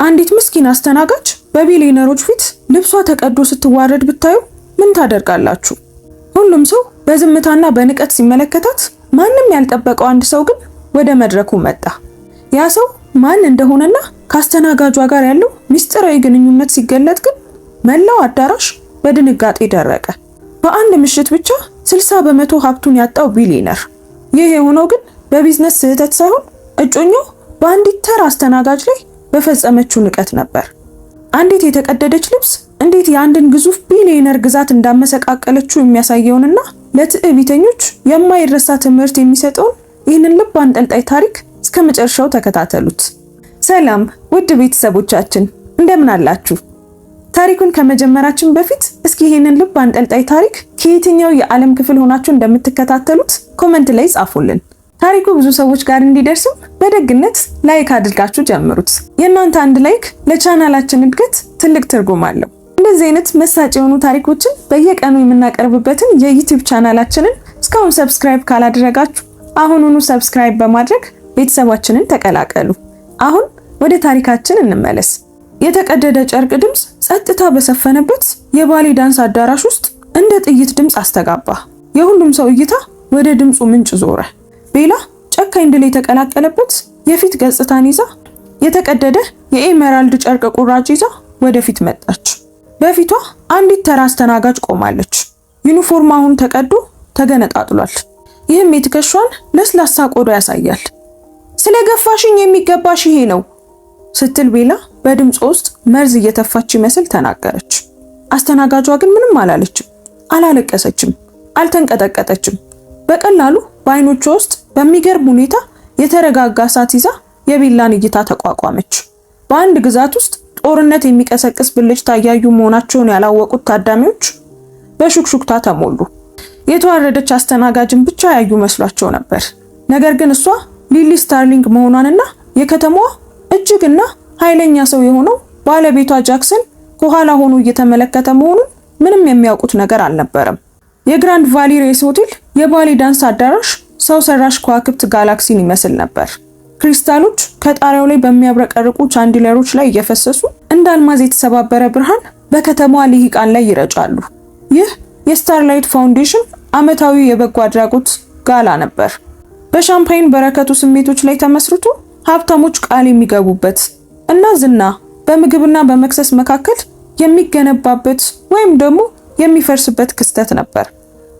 አንዲት ምስኪን አስተናጋጅ በቢሊዮነሮች ፊት ልብሷ ተቀዶ ስትዋረድ ብታዩ ምን ታደርጋላችሁ? ሁሉም ሰው በዝምታና በንቀት ሲመለከታት፣ ማንም ያልጠበቀው አንድ ሰው ግን ወደ መድረኩ መጣ። ያ ሰው ማን እንደሆነና ከአስተናጋጇ ጋር ያለው ሚስጥራዊ ግንኙነት ሲገለጥ ግን መላው አዳራሽ በድንጋጤ ደረቀ። በአንድ ምሽት ብቻ 60 በመቶ ሀብቱን ያጣው ቢሊዮነር። ይህ የሆነው ግን በቢዝነስ ስህተት ሳይሆን እጮኛው በአንዲት ተራ አስተናጋጅ ላይ በፈጸመችው ንቀት ነበር። አንዲት የተቀደደች ልብስ እንዴት የአንድን ግዙፍ ቢሊዮነር ግዛት እንዳመሰቃቀለችው የሚያሳየውንና ለትዕቢተኞች የማይረሳ ትምህርት የሚሰጠውን ይህንን ልብ አንጠልጣይ ታሪክ እስከ መጨረሻው ተከታተሉት። ሰላም ውድ ቤተሰቦቻችን እንደምን አላችሁ? ታሪኩን ከመጀመራችን በፊት እስኪ ይህንን ልብ አንጠልጣይ ታሪክ ከየትኛው የዓለም ክፍል ሆናችሁ እንደምትከታተሉት ኮመንት ላይ ጻፉልን። ታሪኩ ብዙ ሰዎች ጋር እንዲደርስም በደግነት ላይክ አድርጋችሁ ጀምሩት። የእናንተ አንድ ላይክ ለቻናላችን እድገት ትልቅ ትርጉም አለው። እንደዚህ አይነት መሳጭ የሆኑ ታሪኮችን በየቀኑ የምናቀርብበትን የዩቲዩብ ቻናላችንን እስካሁን ሰብስክራይብ ካላደረጋችሁ አሁኑኑ ሰብስክራይብ በማድረግ ቤተሰባችንን ተቀላቀሉ። አሁን ወደ ታሪካችን እንመለስ። የተቀደደ ጨርቅ ድምፅ ጸጥታ በሰፈነበት የባሌ ዳንስ አዳራሽ ውስጥ እንደ ጥይት ድምፅ አስተጋባ። የሁሉም ሰው እይታ ወደ ድምፁ ምንጭ ዞረ። ቤላ ጨካኝ ድል የተቀላቀለበት የፊት ገጽታን ይዛ የተቀደደ የኤሜራልድ ጨርቅ ቁራጭ ይዛ ወደፊት መጣች። በፊቷ አንዲት ተራ አስተናጋጅ ቆማለች። ዩኒፎርም አሁን ተቀዶ ተገነጣጥሏል። ይህም የትከሻዋን ለስላሳ ቆዳ ያሳያል። ስለገፋሽኝ የሚገባሽ ይሄ ነው ስትል ቤላ በድምጿ ውስጥ መርዝ እየተፋች ይመስል ተናገረች። አስተናጋጇ ግን ምንም አላለችም፣ አላለቀሰችም፣ አልተንቀጠቀጠችም። በቀላሉ በአይኖቿ ውስጥ በሚገርም ሁኔታ የተረጋጋ እሳት ይዛ የቤላን እይታ ተቋቋመች። በአንድ ግዛት ውስጥ ጦርነት የሚቀሰቅስ ብልጭታ እያዩ መሆናቸውን ያላወቁት ታዳሚዎች በሹክሹክታ ተሞሉ። የተዋረደች አስተናጋጅን ብቻ ያዩ መስሏቸው ነበር። ነገር ግን እሷ ሊሊ ስታርሊንግ መሆኗንና የከተማዋ እጅግና ኃይለኛ ሰው የሆነው ባለቤቷ ጃክሰን ከኋላ ሆኖ እየተመለከተ መሆኑን ምንም የሚያውቁት ነገር አልነበረም። የግራንድ ቫሊ ሬስ ሆቴል የባሌ ዳንስ አዳራሽ ሰው ሰራሽ ከዋክብት ጋላክሲን ይመስል ነበር። ክሪስታሎች ከጣሪያው ላይ በሚያብረቀርቁ ቻንዲለሮች ላይ እየፈሰሱ እንደ አልማዝ የተሰባበረ ብርሃን በከተማዋ ልሂቃን ላይ ይረጫሉ። ይህ የስታርላይት ፋውንዴሽን ዓመታዊ የበጎ አድራጎት ጋላ ነበር። በሻምፓይን በረከቱ ስሜቶች ላይ ተመስርቶ ሀብታሞች ቃል የሚገቡበት እና ዝና በምግብና በመክሰስ መካከል የሚገነባበት ወይም ደግሞ የሚፈርስበት ክስተት ነበር።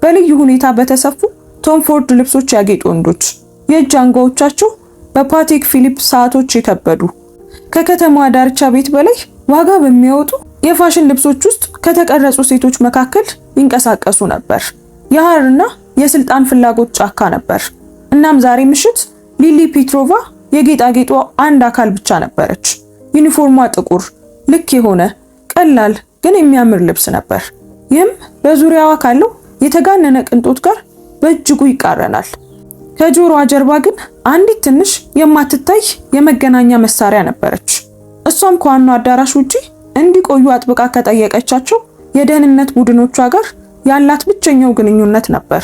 በልዩ ሁኔታ በተሰፉ ቶም ፎርድ ልብሶች ያጌጡ ወንዶች፣ የእጅ አንጓዎቻቸው በፓቴክ ፊሊፕስ ሰዓቶች የከበዱ፣ ከከተማዋ ዳርቻ ቤት በላይ ዋጋ በሚያወጡ የፋሽን ልብሶች ውስጥ ከተቀረጹ ሴቶች መካከል ይንቀሳቀሱ ነበር። የሐርና የስልጣን ፍላጎት ጫካ ነበር። እናም ዛሬ ምሽት ሊሊ ፔትሮቫ የጌጣጌጧ አንድ አካል ብቻ ነበረች። ዩኒፎርሟ ጥቁር፣ ልክ የሆነ ቀላል ግን የሚያምር ልብስ ነበር። ይህም በዙሪያዋ ካለው የተጋነነ ቅንጦት ጋር በእጅጉ ይቃረናል። ከጆሮዋ ጀርባ ግን አንዲት ትንሽ የማትታይ የመገናኛ መሳሪያ ነበረች። እሷም ከዋናው አዳራሽ ውጪ እንዲቆዩ አጥብቃ ከጠየቀቻቸው የደህንነት ቡድኖቿ ጋር ያላት ብቸኛው ግንኙነት ነበር።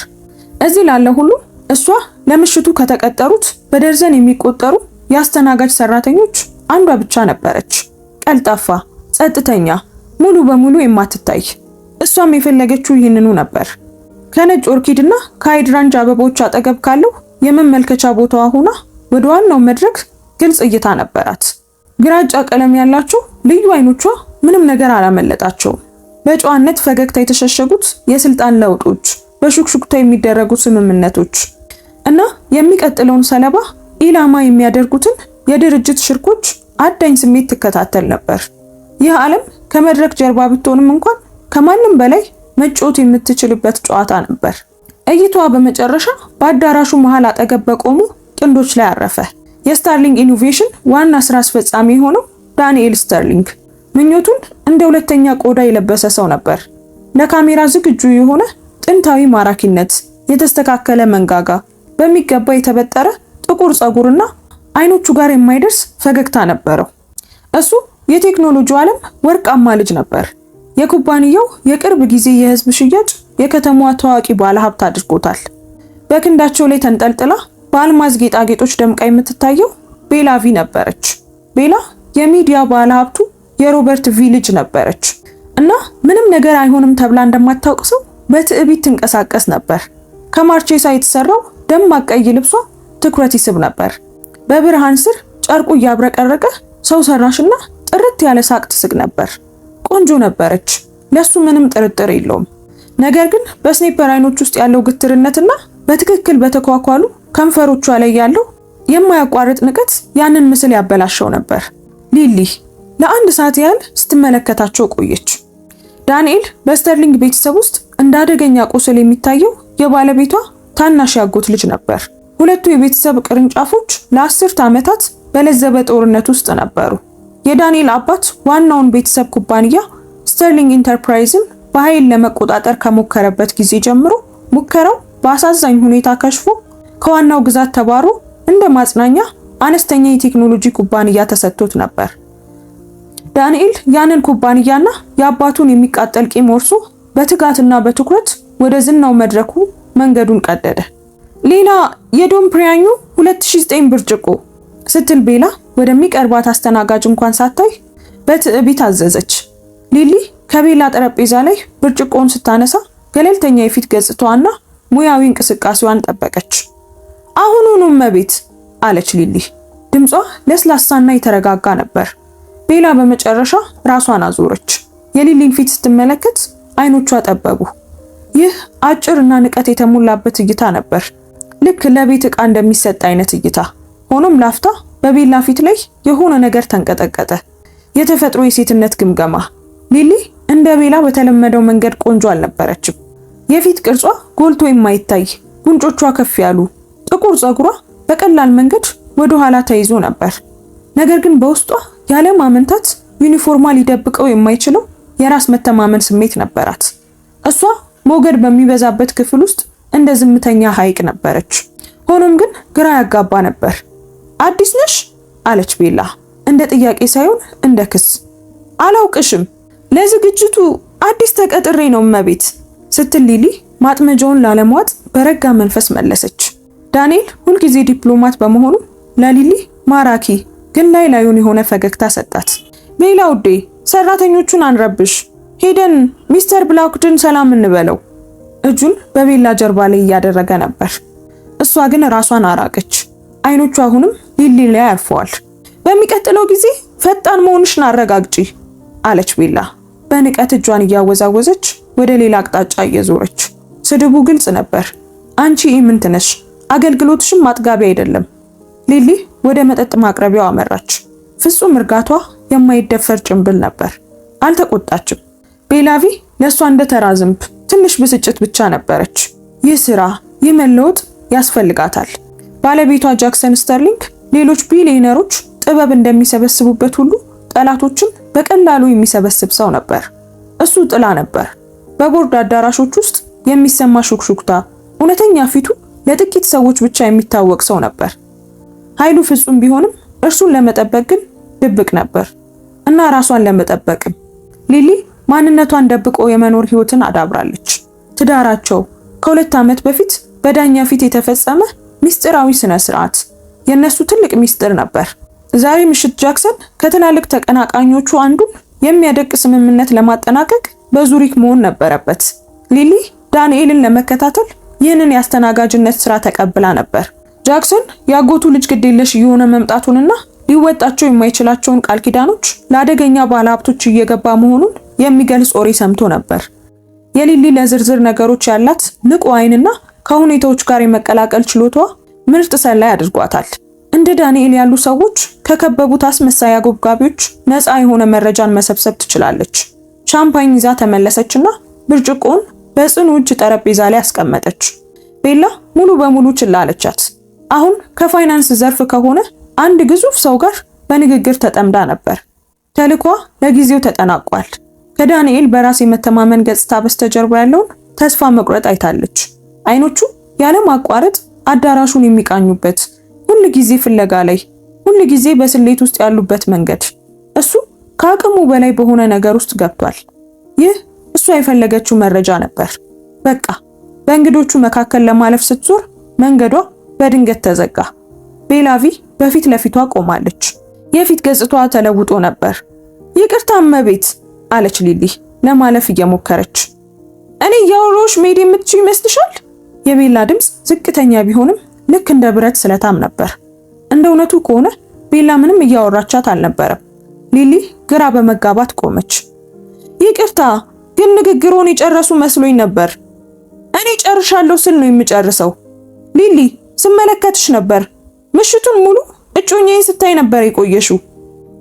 እዚህ ላለ ሁሉ እሷ ለምሽቱ ከተቀጠሩት በደርዘን የሚቆጠሩ የአስተናጋጅ ሰራተኞች አንዷ ብቻ ነበረች። ቀልጣፋ፣ ጸጥተኛ፣ ሙሉ በሙሉ የማትታይ። እሷም የፈለገችው ይህንኑ ነበር። ከነጭ ኦርኪድና ከሃይድራንጅ አበቦች አጠገብ ካለው የመመልከቻ ቦታዋ ሆና ወደ ዋናው መድረክ ግልጽ እይታ ነበራት። ግራጫ ቀለም ያላቸው ልዩ አይኖቿ ምንም ነገር አላመለጣቸውም። በጨዋነት ፈገግታ የተሸሸጉት የስልጣን ለውጦች፣ በሹክሹክታ የሚደረጉ ስምምነቶች እና የሚቀጥለውን ሰለባ ኢላማ የሚያደርጉትን የድርጅት ሽርኮች አዳኝ ስሜት ትከታተል ነበር። ይህ ዓለም ከመድረክ ጀርባ ብትሆንም እንኳን ከማንም በላይ መጫወት የምትችልበት ጨዋታ ነበር። እይታዋ በመጨረሻ በአዳራሹ መሃል አጠገብ በቆሙ ጥንዶች ላይ አረፈ። የስታርሊንግ ኢኖቬሽን ዋና ስራ አስፈጻሚ የሆነው ዳንኤል ስተርሊንግ ምኞቱን እንደ ሁለተኛ ቆዳ የለበሰ ሰው ነበር። ለካሜራ ዝግጁ የሆነ ጥንታዊ ማራኪነት፣ የተስተካከለ መንጋጋ፣ በሚገባ የተበጠረ ጥቁር ጸጉርና አይኖቹ ጋር የማይደርስ ፈገግታ ነበረው። እሱ የቴክኖሎጂው ዓለም ወርቃማ ልጅ ነበር። የኩባንያው የቅርብ ጊዜ የህዝብ ሽያጭ የከተማዋ ታዋቂ ባለሀብት አድርጎታል። በክንዳቸው ላይ ተንጠልጥላ በአልማዝ ጌጣጌጦች ደምቃ የምትታየው ቤላ ቪ ነበረች። ቤላ የሚዲያ ባለሀብቱ የሮበርት ቪ ልጅ ነበረች እና ምንም ነገር አይሆንም ተብላ እንደማታውቅ ሰው በትዕቢት ትንቀሳቀስ ነበር። ከማርቼሳ የተሰራው ደማቅ ቀይ ልብሷ ትኩረት ይስብ ነበር። በብርሃን ስር ጨርቁ እያብረቀረቀ ሰው ሰራሽና ጥርት ያለ ሳቅ ትስቅ ነበር። ቆንጆ ነበረች፣ ለሱ ምንም ጥርጥር የለውም። ነገር ግን በስኔፐር አይኖች ውስጥ ያለው ግትርነትና በትክክል በተኳኳሉ ከንፈሮቿ ላይ ያለው የማያቋርጥ ንቀት ያንን ምስል ያበላሸው ነበር። ሊሊ ለአንድ ሰዓት ያህል ስትመለከታቸው ቆየች። ዳንኤል በስተርሊንግ ቤተሰብ ውስጥ እንደ አደገኛ ቁስል የሚታየው የባለቤቷ ታናሽ ያጎት ልጅ ነበር። ሁለቱ የቤተሰብ ቅርንጫፎች ለ10 ዓመታት በለዘበ ጦርነት ውስጥ ነበሩ። የዳንኤል አባት ዋናውን ቤተሰብ ኩባንያ ስተርሊንግ ኢንተርፕራይዝን በኃይል ለመቆጣጠር ከሞከረበት ጊዜ ጀምሮ ሙከራው በአሳዛኝ ሁኔታ ከሽፎ ከዋናው ግዛት ተባሮ እንደ ማጽናኛ አነስተኛ የቴክኖሎጂ ኩባንያ ተሰጥቶት ነበር። ዳንኤል ያንን ኩባንያና የአባቱን የሚቃጠል ቂም ወርሶ በትጋትና በትኩረት ወደ ዝናው መድረኩ መንገዱን ቀደደ። ሌላ የዶም ፕሪያኞ 2009 ብርጭቆ ስትል ቤላ ወደሚቀርባት አስተናጋጅ እንኳን ሳታይ በትዕቢት አዘዘች። ሊሊ ከቤላ ጠረጴዛ ላይ ብርጭቆውን ስታነሳ ገለልተኛ የፊት ገጽታዋና ሙያዊ እንቅስቃሴዋን ጠበቀች። አሁኑኑ እመቤት አለች ሊሊ። ድምጿ ለስላሳና የተረጋጋ ነበር። ቤላ በመጨረሻ ራሷን አዞረች። የሊሊን ፊት ስትመለከት አይኖቿ ጠበቡ። ይህ አጭርና ንቀት የተሞላበት እይታ ነበር፣ ልክ ለቤት ዕቃ እንደሚሰጥ አይነት እይታ። ሆኖም ላፍታ በቤላ ፊት ላይ የሆነ ነገር ተንቀጠቀጠ። የተፈጥሮ የሴትነት ግምገማ። ሊሊ እንደ ቤላ በተለመደው መንገድ ቆንጆ አልነበረችም። የፊት ቅርጿ ጎልቶ የማይታይ፣ ጉንጮቿ ከፍ ያሉ፣ ጥቁር ፀጉሯ በቀላል መንገድ ወደ ኋላ ተይዞ ነበር። ነገር ግን በውስጧ ያለ ማመንታት ዩኒፎርማ ሊደብቀው የማይችለው የራስ መተማመን ስሜት ነበራት። እሷ ሞገድ በሚበዛበት ክፍል ውስጥ እንደ ዝምተኛ ሐይቅ ነበረች። ሆኖም ግን ግራ ያጋባ ነበር። አዲስ ነሽ? አለች ቤላ እንደ ጥያቄ ሳይሆን እንደ ክስ። አላውቅሽም፣ ለዝግጅቱ አዲስ ተቀጥሬ ነው እመቤት ስትል ሊሊ ማጥመጃውን ላለመዋጥ በረጋ መንፈስ መለሰች። ዳንኤል ሁልጊዜ ዲፕሎማት በመሆኑ ለሊሊ ማራኪ ግን ላይ ላዩን የሆነ ፈገግታ ሰጣት። ቤላ ውዴ፣ ሰራተኞቹን አንረብሽ፣ ሄደን ሚስተር ብላክድን ሰላም እንበለው። እጁን በቤላ ጀርባ ላይ እያደረገ ነበር። እሷ ግን ራሷን አራቀች። አይኖቿ አሁንም ሊሊ ላይ አርፈዋል። በሚቀጥለው ጊዜ ፈጣን መሆንሽን አረጋግጪ አለች ቤላ በንቀት እጇን እያወዛወዘች ወደ ሌላ አቅጣጫ እየዞረች። ስድቡ ግልጽ ነበር። አንቺ ኢምንት ነሽ፣ አገልግሎትሽም ማጥጋቢ አይደለም። ሊሊ ወደ መጠጥ ማቅረቢያው አመራች። ፍጹም እርጋቷ የማይደፈር ጭንብል ነበር። አልተቆጣችም። ቤላቪ ለሷ እንደ ተራ ዝንብ ትንሽ ብስጭት ብቻ ነበረች። ይህ ስራ፣ ይህ መለወጥ ያስፈልጋታል። ባለቤቷ ጃክሰን ስተርሊንግ ሌሎች ቢሊዮነሮች ጥበብ እንደሚሰበስቡበት ሁሉ ጠላቶችን በቀላሉ የሚሰበስብ ሰው ነበር። እሱ ጥላ ነበር። በቦርድ አዳራሾች ውስጥ የሚሰማ ሹክሹክታ፣ እውነተኛ ፊቱ ለጥቂት ሰዎች ብቻ የሚታወቅ ሰው ነበር። ኃይሉ ፍጹም ቢሆንም እርሱን ለመጠበቅ ግን ድብቅ ነበር እና ራሷን ለመጠበቅም። ሊሊ ማንነቷን ደብቆ የመኖር ህይወትን አዳብራለች። ትዳራቸው ከ2 ዓመት በፊት በዳኛ ፊት የተፈጸመ ሚስጥራዊ ስነ ስርዓት የነሱ ትልቅ ሚስጥር ነበር። ዛሬ ምሽት ጃክሰን ከትላልቅ ተቀናቃኞቹ አንዱን የሚያደቅ ስምምነት ለማጠናቀቅ በዙሪክ መሆን ነበረበት። ሊሊ ዳንኤልን ለመከታተል ይህንን የአስተናጋጅነት ስራ ተቀብላ ነበር። ጃክሰን ያጎቱ ልጅ ግዴለሽ እየሆነ መምጣቱንና ሊወጣቸው የማይችላቸውን ቃል ኪዳኖች ለአደገኛ ባለሀብቶች እየገባ መሆኑን የሚገልጽ ወሬ ሰምቶ ነበር። የሊሊ ለዝርዝር ነገሮች ያላት ንቁ አይንና ከሁኔታዎች ጋር የመቀላቀል ችሎታዋ ምርጥ ሰላይ አድርጓታል። እንደ ዳንኤል ያሉ ሰዎች ከከበቡት አስመሳይ አጎብጋቢዎች ነፃ የሆነ መረጃን መሰብሰብ ትችላለች። ሻምፓኝ ይዛ ተመለሰችና ብርጭቆውን በጽኑ እጅ ጠረጴዛ ላይ አስቀመጠች። ቤላ ሙሉ በሙሉ ችላ አለቻት። አሁን ከፋይናንስ ዘርፍ ከሆነ አንድ ግዙፍ ሰው ጋር በንግግር ተጠምዳ ነበር። ተልኳ ለጊዜው ተጠናቋል። ከዳንኤል በራስ የመተማመን ገጽታ በስተጀርባ ያለውን ተስፋ መቁረጥ አይታለች። አይኖቹ ያለ ማቋረጥ አዳራሹን የሚቃኙበት፣ ሁሉ ጊዜ ፍለጋ ላይ፣ ሁሉ ጊዜ በስሌት ውስጥ ያሉበት መንገድ። እሱ ከአቅሙ በላይ በሆነ ነገር ውስጥ ገብቷል። ይህ እሷ የፈለገችው መረጃ ነበር። በቃ በእንግዶቹ መካከል ለማለፍ ስትዞር መንገዷ በድንገት ተዘጋ። ቤላቪ በፊት ለፊቷ ቆማለች። የፊት ገጽታዋ ተለውጦ ነበር። ይቅርታ እመቤት አለች ሊሊ ለማለፍ እየሞከረች። እኔ እያወራሁሽ መሄድ የምትችይው ይመስልሻል? የቤላ ድምፅ ዝቅተኛ ቢሆንም ልክ እንደ ብረት ስለታም ነበር። እንደ እውነቱ ከሆነ ቤላ ምንም እያወራቻት አልነበረም። ሊሊ ግራ በመጋባት ቆመች። ይቅርታ ግን ንግግሩን የጨረሱ መስሎኝ ነበር። እኔ ጨርሻለሁ ስል ነው የምጨርሰው። ሊሊ ስመለከትሽ ነበር። ምሽቱን ሙሉ እጮኛዬን ስታይ ነበር የቆየሽው።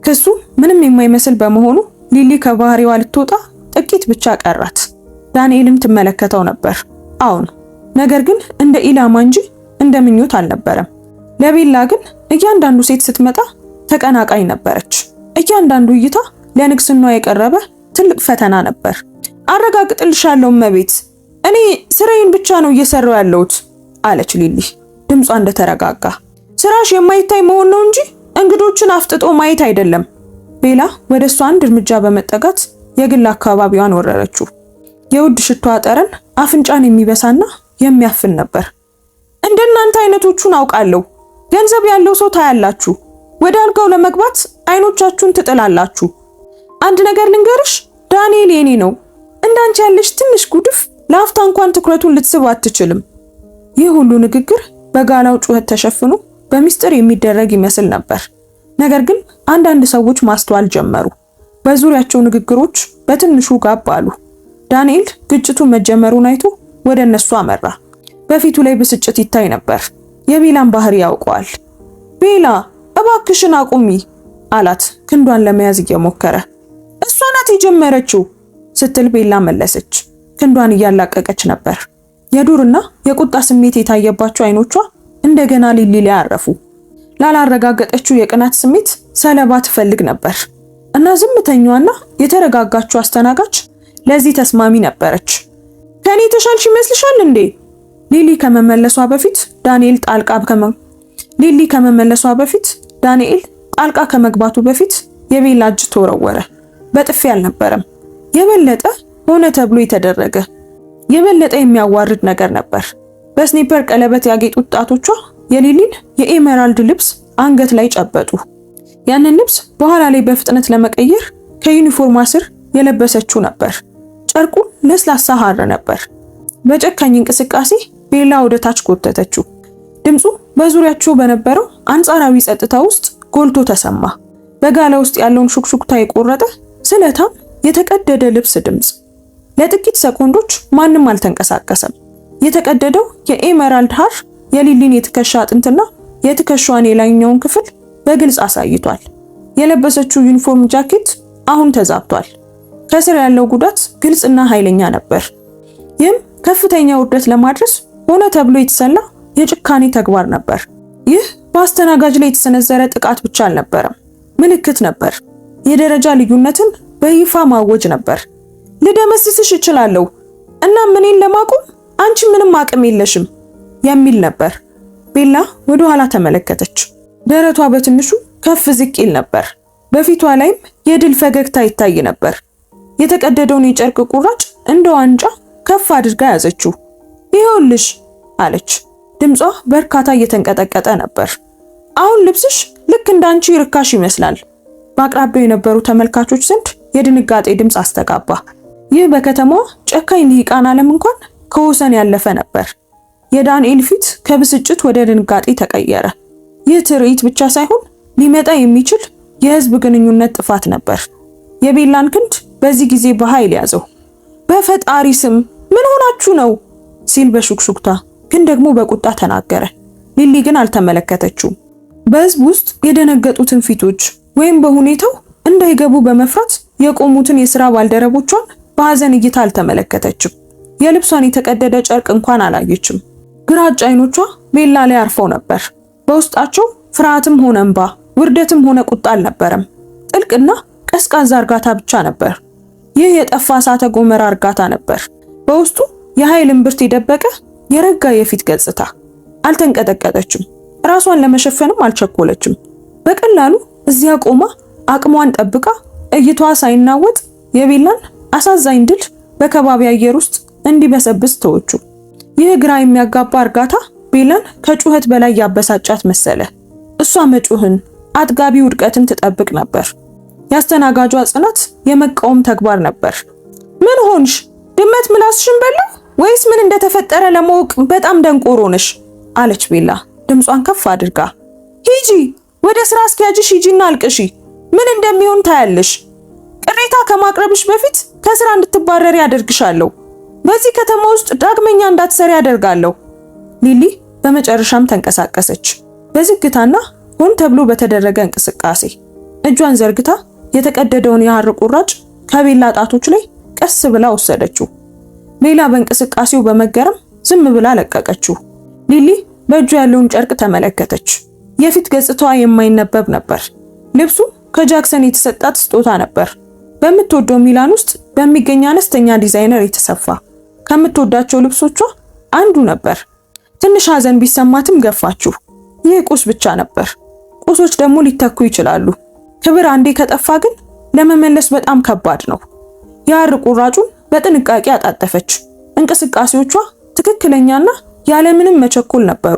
ክሱ ምንም የማይመስል በመሆኑ ሊሊ ከባህሪዋ ልትወጣ ጥቂት ብቻ ቀራት። ዳንኤልን ትመለከተው ነበር። አሁን ነገር ግን እንደ ኢላማ እንጂ እንደ ምኞት አልነበረም። ለቤላ ግን እያንዳንዱ ሴት ስትመጣ ተቀናቃኝ ነበረች። እያንዳንዱ እይታ ለንግስናዋ የቀረበ ትልቅ ፈተና ነበር። አረጋግጥልሻለሁ እመቤት፣ እኔ ስራዬን ብቻ ነው እየሰራው ያለሁት አለች ሊሊ ድምጿ እንደተረጋጋ። ስራሽ የማይታይ መሆን ነው እንጂ እንግዶችን አፍጥጦ ማየት አይደለም። ቤላ ወደ እሷ አንድ እርምጃ በመጠጋት የግል አካባቢዋን ወረረችው። የውድ ሽቷ ጠረን አፍንጫን የሚበሳና የሚያፍን ነበር። እንደናንተ አይነቶቹን አውቃለሁ። ገንዘብ ያለው ሰው ታያላችሁ፣ ወደ አልጋው ለመግባት አይኖቻችሁን ትጥላላችሁ። አንድ ነገር ልንገርሽ፣ ዳንኤል የኔ ነው። እንዳንቺ ያለሽ ትንሽ ጉድፍ ለአፍታ እንኳን ትኩረቱን ልትስብ አትችልም። ይህ ሁሉ ንግግር በጋላው ጩኸት ተሸፍኖ በሚስጥር የሚደረግ ይመስል ነበር። ነገር ግን አንዳንድ ሰዎች ማስተዋል ጀመሩ። በዙሪያቸው ንግግሮች በትንሹ ጋብ አሉ። ዳንኤል ግጭቱ መጀመሩን አይቶ ወደ እነሱ አመራ። በፊቱ ላይ ብስጭት ይታይ ነበር። የቤላን ባህሪ ያውቀዋል። ቤላ እባክሽን አቁሚ አላት ክንዷን ለመያዝ እየሞከረ። እሷ ናት የጀመረችው ስትል ቤላ መለሰች። ክንዷን እያላቀቀች ነበር። የዱርና የቁጣ ስሜት የታየባቸው አይኖቿ እንደገና ሊሊ ላይ አረፉ። ላላረጋገጠችው የቅናት ስሜት ሰለባ ትፈልግ ነበር እና ዝምተኛዋና የተረጋጋችው አስተናጋጅ ለዚህ ተስማሚ ነበረች። ከኔ ተሻልሽ ይመስልሻል እንዴ? ሊሊ ከመመለሷ በፊት ዳንኤል ጣልቃ ከመግባቱ በፊት የቤላ እጅ ተወረወረ። በጥፊ አልነበረም። የበለጠ ሆነ ተብሎ የተደረገ የበለጠ የሚያዋርድ ነገር ነበር። በስኒፐር ቀለበት ያጌጡት ጣቶቿ የሊሊን የኤሜራልድ ልብስ አንገት ላይ ጨበጡ። ያንን ልብስ በኋላ ላይ በፍጥነት ለመቀየር ከዩኒፎርሟ ስር የለበሰችው ነበር። ጨርቁ ለስላሳ ሐር ነበር። በጨካኝ እንቅስቃሴ ቤላ ወደ ታች ጎተተችው። ድምፁ በዙሪያቸው በነበረው አንጻራዊ ጸጥታ ውስጥ ጎልቶ ተሰማ። በጋላ ውስጥ ያለውን ሹክሹክታ የቆረጠ ስለታም የተቀደደ ልብስ ድምፅ። ለጥቂት ሰኮንዶች ማንም አልተንቀሳቀሰም። የተቀደደው የኤሜራልድ ሐር የሊሊን የትከሻ አጥንትና የትከሻዋን የላይኛውን ክፍል በግልጽ አሳይቷል። የለበሰችው ዩኒፎርም ጃኬት አሁን ተዛብቷል። ከስር ያለው ጉዳት ግልጽና ኃይለኛ ነበር። ይህም ከፍተኛ ውርደት ለማድረስ ሆነ ተብሎ የተሰላ የጭካኔ ተግባር ነበር። ይህ በአስተናጋጅ ላይ የተሰነዘረ ጥቃት ብቻ አልነበረም፣ ምልክት ነበር። የደረጃ ልዩነትን በይፋ ማወጅ ነበር። ልደመስስሽ እችላለሁ እና ምንን ለማቆም አንቺ ምንም አቅም የለሽም የሚል ነበር። ቤላ ወደ ኋላ ተመለከተች። ደረቷ በትንሹ ከፍ ዝቅ ይል ነበር። በፊቷ ላይም የድል ፈገግታ ይታይ ነበር። የተቀደደውን የጨርቅ ቁራጭ እንደ ዋንጫ ከፍ አድርጋ ያዘችው። ይኸውልሽ አለች። ድምጿ በርካታ እየተንቀጠቀጠ ነበር። አሁን ልብስሽ ልክ እንዳንቺ ርካሽ ይመስላል። በአቅራቢያው የነበሩ ተመልካቾች ዘንድ የድንጋጤ ድምፅ አስተጋባ። ይህ በከተማዋ ጨካኝ ልሂቃን ዓለም እንኳን ከወሰን ያለፈ ነበር። የዳንኤል ፊት ከብስጭት ወደ ድንጋጤ ተቀየረ። ይህ ትርኢት ብቻ ሳይሆን ሊመጣ የሚችል የህዝብ ግንኙነት ጥፋት ነበር። የቤላን ክንድ በዚህ ጊዜ በኃይል ያዘው። በፈጣሪ ስም ምን ሆናችሁ ነው ሲል በሹክሹክታ ግን ደግሞ በቁጣ ተናገረ። ሊሊ ግን አልተመለከተችውም። በህዝብ ውስጥ የደነገጡትን ፊቶች ወይም በሁኔታው እንዳይገቡ በመፍራት የቆሙትን የሥራ ባልደረቦቿን በሐዘን እይታ አልተመለከተችም። የልብሷን የተቀደደ ጨርቅ እንኳን አላየችም። ግራጫ አይኖቿ ቤላ ላይ አርፈው ነበር። በውስጣቸው ፍርሃትም ሆነ እንባ፣ ውርደትም ሆነ ቁጣ አልነበረም። ጥልቅና ቀዝቃዛ እርጋታ ብቻ ነበር። ይህ የጠፋ እሳተ ገሞራ እርጋታ ነበር። በውስጡ የኃይል እምብርት የደበቀ የረጋ የፊት ገጽታ። አልተንቀጠቀጠችም። ራሷን ለመሸፈንም አልቸኮለችም። በቀላሉ እዚያ ቆማ አቅሟን ጠብቃ እይቷ ሳይናወጥ የቤላን አሳዛኝ ድል በከባቢ አየር ውስጥ እንዲበሰብስ ተወቹ። ይህ ግራ የሚያጋባ እርጋታ ቤላን ከጩኸት በላይ ያበሳጫት መሰለ። እሷ መጮህን አጥጋቢ ውድቀትን ትጠብቅ ነበር። ያስተናጋጇ ጽናት የመቃወም ተግባር ነበር። ምን ሆንሽ? ድመት ምላስሽን በላ ወይስ ምን እንደተፈጠረ ለማወቅ በጣም ደንቆሮ ነሽ? አለች ቤላ ድምጿን ከፍ አድርጋ። ሂጂ፣ ወደ ስራ አስኪያጅሽ ሂጂና አልቅሺ። ምን እንደሚሆን ታያለሽ። ቅሬታ ከማቅረብሽ በፊት ከስራ እንድትባረሪ ያደርግሻለሁ። በዚህ ከተማ ውስጥ ዳግመኛ እንዳትሰሪ ያደርጋለሁ። ሊሊ በመጨረሻም ተንቀሳቀሰች። በዝግታና ሆን ተብሎ በተደረገ እንቅስቃሴ እጇን ዘርግታ የተቀደደውን የሐር ቁራጭ ከቤላ ጣቶች ላይ ቀስ ብላ ወሰደችው። ቤላ በእንቅስቃሴው በመገረም ዝም ብላ ለቀቀችው። ሊሊ በእጁ ያለውን ጨርቅ ተመለከተች። የፊት ገጽታዋ የማይነበብ ነበር። ልብሱ ከጃክሰን የተሰጣት ስጦታ ነበር። በምትወደው ሚላን ውስጥ በሚገኝ አነስተኛ ዲዛይነር የተሰፋ ከምትወዳቸው ልብሶቿ አንዱ ነበር። ትንሽ ሐዘን ቢሰማትም ገፋችው። ይህ ቁስ ብቻ ነበር። ቁሶች ደግሞ ሊተኩ ይችላሉ። ክብር አንዴ ከጠፋ ግን ለመመለስ በጣም ከባድ ነው። የሐር ቁራጩን በጥንቃቄ አጣጠፈች። እንቅስቃሴዎቿ ትክክለኛና ያለምንም መቸኮል ነበሩ።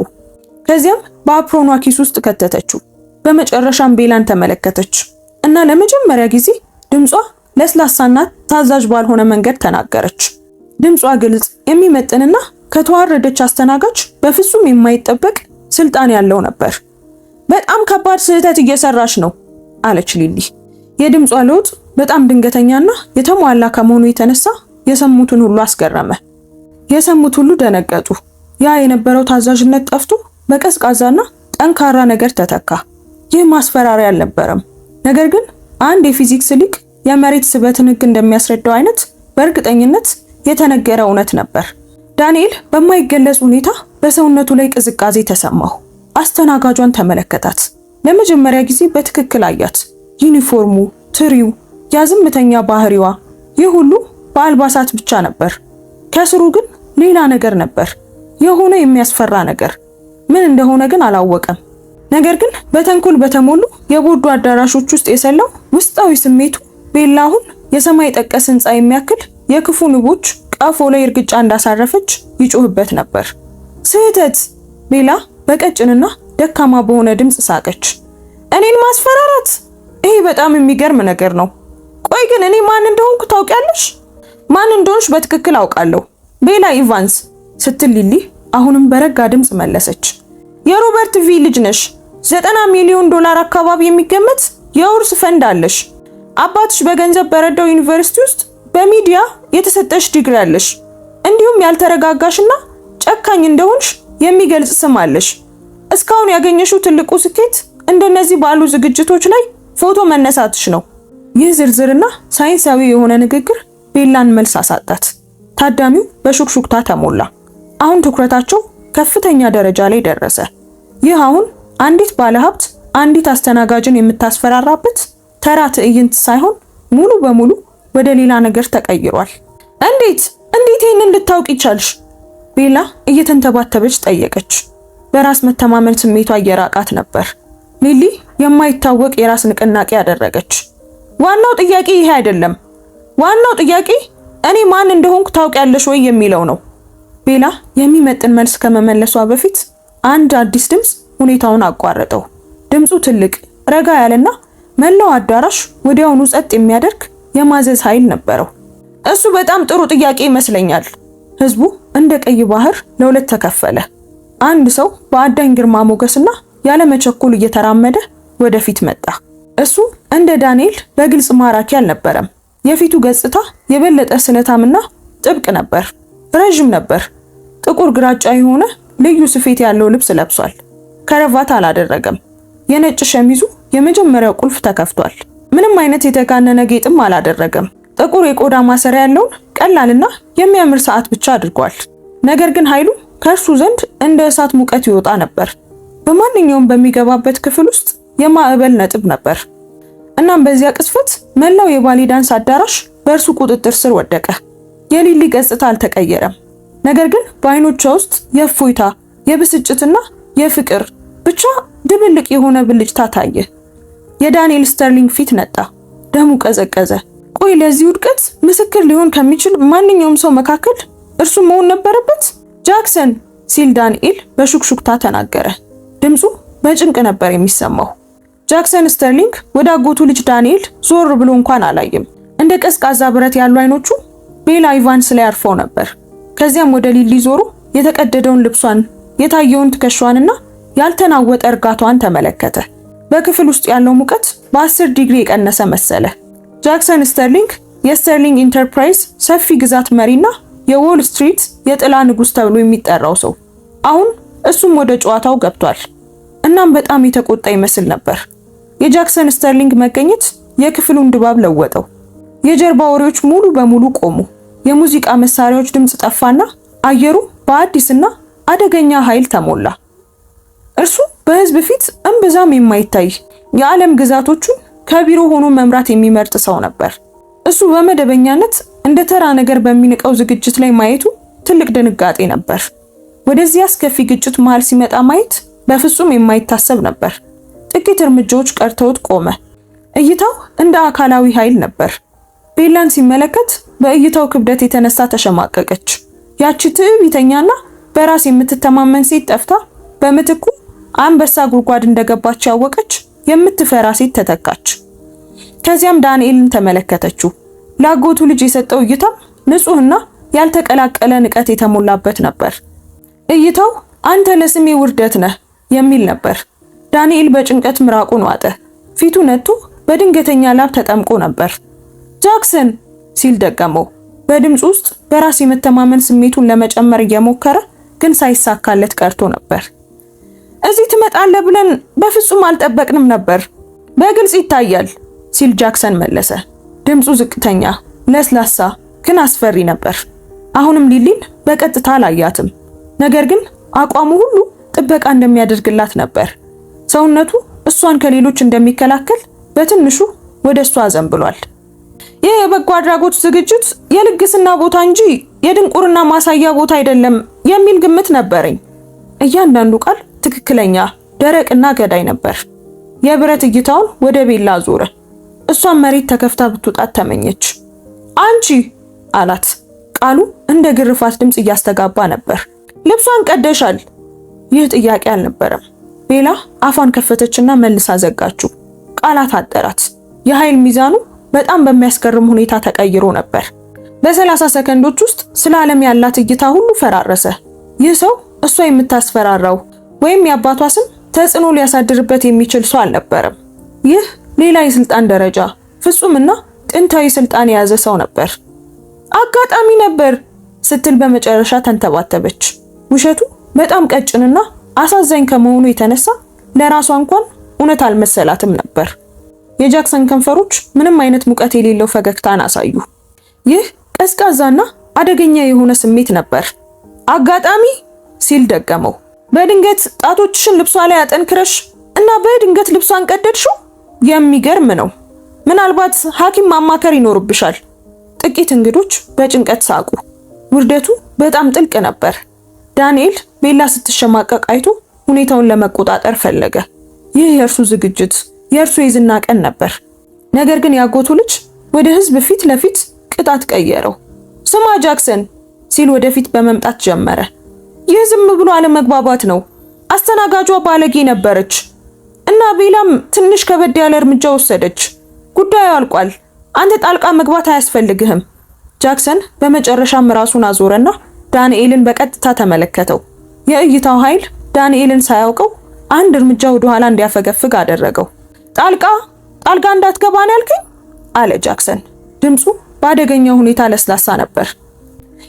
ከዚያም በአፕሮኗ ኪስ ውስጥ ከተተችው። በመጨረሻም ቤላን ተመለከተች እና ለመጀመሪያ ጊዜ ድምጿ ለስላሳና ታዛዥ ባልሆነ መንገድ ተናገረች። ድምጿ ግልጽ፣ የሚመጥንና ከተዋረደች አስተናጋጅ በፍጹም የማይጠበቅ ስልጣን ያለው ነበር። በጣም ከባድ ስህተት እየሰራች ነው አለች ሊሊ። የድምጿ ለውጥ በጣም ድንገተኛና የተሟላ ከመሆኑ የተነሳ የሰሙትን ሁሉ አስገረመ። የሰሙት ሁሉ ደነገጡ። ያ የነበረው ታዛዥነት ጠፍቶ በቀዝቃዛና ጠንካራ ነገር ተተካ። ይህ ማስፈራሪያ አልነበረም፣ ነገር ግን አንድ የፊዚክስ ሊቅ የመሬት ስበትን ሕግ እንደሚያስረዳው አይነት በእርግጠኝነት የተነገረ እውነት ነበር። ዳንኤል በማይገለጽ ሁኔታ በሰውነቱ ላይ ቅዝቃዜ ተሰማው። አስተናጋጇን ተመለከታት። ለመጀመሪያ ጊዜ በትክክል አያት። ዩኒፎርሙ፣ ትሪው፣ ያዝምተኛ ባህሪዋ፣ ይህ ሁሉ በአልባሳት ብቻ ነበር። ከስሩ ግን ሌላ ነገር ነበር፣ የሆነ የሚያስፈራ ነገር። ምን እንደሆነ ግን አላወቀም። ነገር ግን በተንኮል በተሞሉ የቦርዱ አዳራሾች ውስጥ የሰላው ውስጣዊ ስሜቱ ቤላ አሁን የሰማይ ጠቀስ ህንፃ የሚያክል የክፉ ንቦች ቀፎ ላይ እርግጫ እንዳሳረፈች ይጮህበት ነበር። ስህተት! ቤላ በቀጭንና ደካማ በሆነ ድምፅ ሳቀች። እኔን ማስፈራራት? ይሄ በጣም የሚገርም ነገር ነው። ቆይ ግን እኔ ማን እንደሆንኩ ታውቂያለሽ? ማን እንደሆንሽ በትክክል አውቃለሁ፣ ቤላ ኢቫንስ ስትል ሊሊ አሁንም በረጋ ድምፅ መለሰች። የሮበርት ቪ ልጅ ነሽ። 90 ሚሊዮን ዶላር አካባቢ የሚገመት የውርስ ፈንድ አለሽ። አባትሽ በገንዘብ በረዳው ዩኒቨርሲቲ ውስጥ በሚዲያ የተሰጠሽ ዲግሪ አለሽ። እንዲሁም ያልተረጋጋሽና ጨካኝ እንደሆንሽ የሚገልጽ ስም አለሽ። እስካሁን ያገኘሽው ትልቁ ስኬት እንደነዚህ ባሉ ዝግጅቶች ላይ ፎቶ መነሳትሽ ነው። ይህ ዝርዝርና ሳይንሳዊ የሆነ ንግግር ቤላን መልስ አሳጣት። ታዳሚው በሹክሹክታ ተሞላ። አሁን ትኩረታቸው ከፍተኛ ደረጃ ላይ ደረሰ። ይህ አሁን አንዲት ባለሀብት አንዲት አስተናጋጅን የምታስፈራራበት ተራ ትዕይንት ሳይሆን ሙሉ በሙሉ ወደ ሌላ ነገር ተቀይሯል። እንዴት ይህንን ልታውቂ ቻልሽ? ቤላ እየተንተባተበች ጠየቀች። በራስ መተማመን ስሜቷ እየራቃት ነበር። ሊሊ የማይታወቅ የራስ ንቅናቄ ያደረገች። ዋናው ጥያቄ ይሄ አይደለም። ዋናው ጥያቄ እኔ ማን እንደሆንኩ ታውቂያለሽ ወይ የሚለው ነው። ቤላ የሚመጥን መልስ ከመመለሷ በፊት አንድ አዲስ ድምፅ ሁኔታውን አቋረጠው። ድምፁ ትልቅ፣ ረጋ ያለና መላው አዳራሽ ወዲያውኑ ጸጥ የሚያደርግ የማዘዝ ኃይል ነበረው። እሱ በጣም ጥሩ ጥያቄ ይመስለኛል። ህዝቡ እንደ ቀይ ባህር ለሁለት ተከፈለ። አንድ ሰው በአዳኝ ግርማ ሞገስና ያለመቸኮል እየተራመደ ወደፊት መጣ። እሱ እንደ ዳንኤል በግልጽ ማራኪ አልነበረም። የፊቱ ገጽታ የበለጠ ስለታምና ጥብቅ ነበር። ረጅም ነበር። ጥቁር ግራጫ የሆነ ልዩ ስፌት ያለው ልብስ ለብሷል። ከረቫት አላደረገም። የነጭ ሸሚዙ የመጀመሪያው ቁልፍ ተከፍቷል። ምንም አይነት የተጋነነ ጌጥም አላደረገም። ጥቁር የቆዳ ማሰሪያ ያለውን ቀላልና የሚያምር ሰዓት ብቻ አድርጓል። ነገር ግን ኃይሉ ከእርሱ ዘንድ እንደ እሳት ሙቀት ይወጣ ነበር። በማንኛውም በሚገባበት ክፍል ውስጥ የማዕበል ነጥብ ነበር። እናም በዚያ ቅስፈት መላው የባሊ ዳንስ አዳራሽ በእርሱ ቁጥጥር ስር ወደቀ። የሊሊ ገጽታ አልተቀየረም። ነገር ግን በአይኖቿ ውስጥ የእፎይታ፣ የብስጭትና የፍቅር ብቻ ድብልቅ የሆነ ብልጭታ ታየ። የዳንኤል ስተርሊንግ ፊት ነጣ። ደሙ ቀዘቀዘ። ቆይ ለዚህ ውድቀት ምስክር ሊሆን ከሚችል ማንኛውም ሰው መካከል እርሱ መሆን ነበረበት? ጃክሰን ሲል ዳንኤል በሹክሹክታ ተናገረ። ድምፁ በጭንቅ ነበር የሚሰማው። ጃክሰን ስተርሊንግ ወደ አጎቱ ልጅ ዳንኤል ዞር ብሎ እንኳን አላየም። እንደ ቀዝቃዛ ብረት ያሉ አይኖቹ ቤላ ኢቫንስ ላይ አርፈው ነበር። ከዚያም ወደ ሊሊ ዞሮ የተቀደደውን ልብሷን፣ የታየውን ትከሻዋንና ያልተናወጠ እርጋቷን ተመለከተ። በክፍል ውስጥ ያለው ሙቀት በ10 ዲግሪ የቀነሰ መሰለ። ጃክሰን ስተርሊንግ የስተርሊንግ ኢንተርፕራይዝ ሰፊ ግዛት መሪና የዎል ስትሪት የጥላ ንጉስ ተብሎ የሚጠራው ሰው አሁን እሱም ወደ ጨዋታው ገብቷል። እናም በጣም የተቆጣ ይመስል ነበር። የጃክሰን ስተርሊንግ መገኘት የክፍሉን ድባብ ለወጠው። የጀርባ ወሬዎች ሙሉ በሙሉ ቆሙ። የሙዚቃ መሳሪያዎች ድምጽ ጠፋና አየሩ በአዲስና አደገኛ ኃይል ተሞላ። እርሱ በህዝብ ፊት እምብዛም የማይታይ የዓለም ግዛቶቹን ከቢሮ ሆኖ መምራት የሚመርጥ ሰው ነበር። እሱ በመደበኛነት እንደ ተራ ነገር በሚንቀው ዝግጅት ላይ ማየቱ ትልቅ ድንጋጤ ነበር። ወደዚህ አስከፊ ግጭት መሃል ሲመጣ ማየት በፍጹም የማይታሰብ ነበር። ጥቂት እርምጃዎች ቀርተውት ቆመ። እይታው እንደ አካላዊ ኃይል ነበር። ቤላን ሲመለከት በእይታው ክብደት የተነሳ ተሸማቀቀች። ያቺ ትዕቢተኛና በራስ የምትተማመን ሴት ጠፍታ በምትኩ አንበሳ ጉድጓድ እንደገባች ያወቀች የምትፈራ ሴት ተተካች። ከዚያም ዳንኤልን ተመለከተችው። ላጎቱ ልጅ የሰጠው እይታም ንጹህና ያልተቀላቀለ ንቀት የተሞላበት ነበር። እይታው አንተ ለስሜ ውርደት ነህ የሚል ነበር። ዳንኤል በጭንቀት ምራቁን ዋጠ። ፊቱ ነጥቶ በድንገተኛ ላብ ተጠምቆ ነበር። ጃክሰን ሲል ደገመው። በድምጽ ውስጥ በራስ የመተማመን ስሜቱን ለመጨመር እየሞከረ ግን ሳይሳካለት ቀርቶ ነበር። እዚህ ትመጣለህ ብለን በፍጹም አልጠበቅንም ነበር፣ በግልጽ ይታያል ሲል ጃክሰን መለሰ። ድምፁ ዝቅተኛ፣ ለስላሳ ግን አስፈሪ ነበር። አሁንም ሊሊን በቀጥታ አላያትም፣ ነገር ግን አቋሙ ሁሉ ጥበቃ እንደሚያደርግላት ነበር። ሰውነቱ እሷን ከሌሎች እንደሚከላከል በትንሹ ወደ እሷ አዘንብሏል። ይህ የበጎ አድራጎት ዝግጅት የልግስና ቦታ እንጂ የድንቁርና ማሳያ ቦታ አይደለም የሚል ግምት ነበረኝ። እያንዳንዱ ቃል ትክክለኛ፣ ደረቅና ገዳይ ነበር። የብረት እይታውን ወደ ቤላ ዞረ። እሷን መሬት ተከፍታ ብትወጣት ተመኘች። አንቺ አላት። ቃሉ እንደ ግርፋት ድምጽ እያስተጋባ ነበር። ልብሷን ቀደሻል። ይህ ጥያቄ አልነበረም። ቤላ አፏን ከፈተችና መልሳ ዘጋችው። ቃላት አጠራት። የኃይል ሚዛኑ በጣም በሚያስገርም ሁኔታ ተቀይሮ ነበር። በ30 ሰከንዶች ውስጥ ስለ ዓለም ያላት እይታ ሁሉ ፈራረሰ። ይህ ሰው እሷ የምታስፈራራው ወይም የአባቷ ስም ተጽዕኖ ሊያሳድርበት የሚችል ሰው አልነበረም። ይህ ሌላ የስልጣን ደረጃ፣ ፍጹምና ጥንታዊ ስልጣን የያዘ ሰው ነበር። አጋጣሚ ነበር ስትል በመጨረሻ ተንተባተበች። ውሸቱ በጣም ቀጭንና አሳዛኝ ከመሆኑ የተነሳ ለራሷ እንኳን እውነት አልመሰላትም ነበር። የጃክሰን ከንፈሮች ምንም አይነት ሙቀት የሌለው ፈገግታን አሳዩ። ይህ ቀዝቃዛና አደገኛ የሆነ ስሜት ነበር። አጋጣሚ ሲል ደገመው። በድንገት ጣቶችሽን ልብሷ ላይ አጠንክረሽ እና በድንገት ልብሷን ቀደድሽው? የሚገርም ነው። ምናልባት ሐኪም ማማከር ይኖርብሻል። ጥቂት እንግዶች በጭንቀት ሳቁ። ውርደቱ በጣም ጥልቅ ነበር። ዳንኤል ቤላ ስትሸማቀቅ አይቶ ሁኔታውን ለመቆጣጠር ፈለገ። ይህ የእርሱ ዝግጅት፣ የእርሱ የዝና ቀን ነበር። ነገር ግን ያጎቱ ልጅ ወደ ህዝብ ፊት ለፊት ቅጣት ቀየረው። ስማ ጃክሰን ሲል ወደፊት በመምጣት ጀመረ። ይህ ዝም ብሎ አለመግባባት ነው። አስተናጋጇ ባለጌ ነበረች እና ቤላም ትንሽ ከበድ ያለ እርምጃ ወሰደች። ጉዳዩ አልቋል። አንተ ጣልቃ መግባት አያስፈልግህም። ጃክሰን በመጨረሻም ራሱን አዞረና ዳንኤልን በቀጥታ ተመለከተው። የእይታው ኃይል ዳንኤልን ሳያውቀው አንድ እርምጃ ወደ ኋላ እንዲያፈገፍግ አደረገው። ጣልቃ እንዳትገባ ነው ያልከኝ? አለ ጃክሰን። ድምፁ በአደገኛ ሁኔታ ለስላሳ ነበር።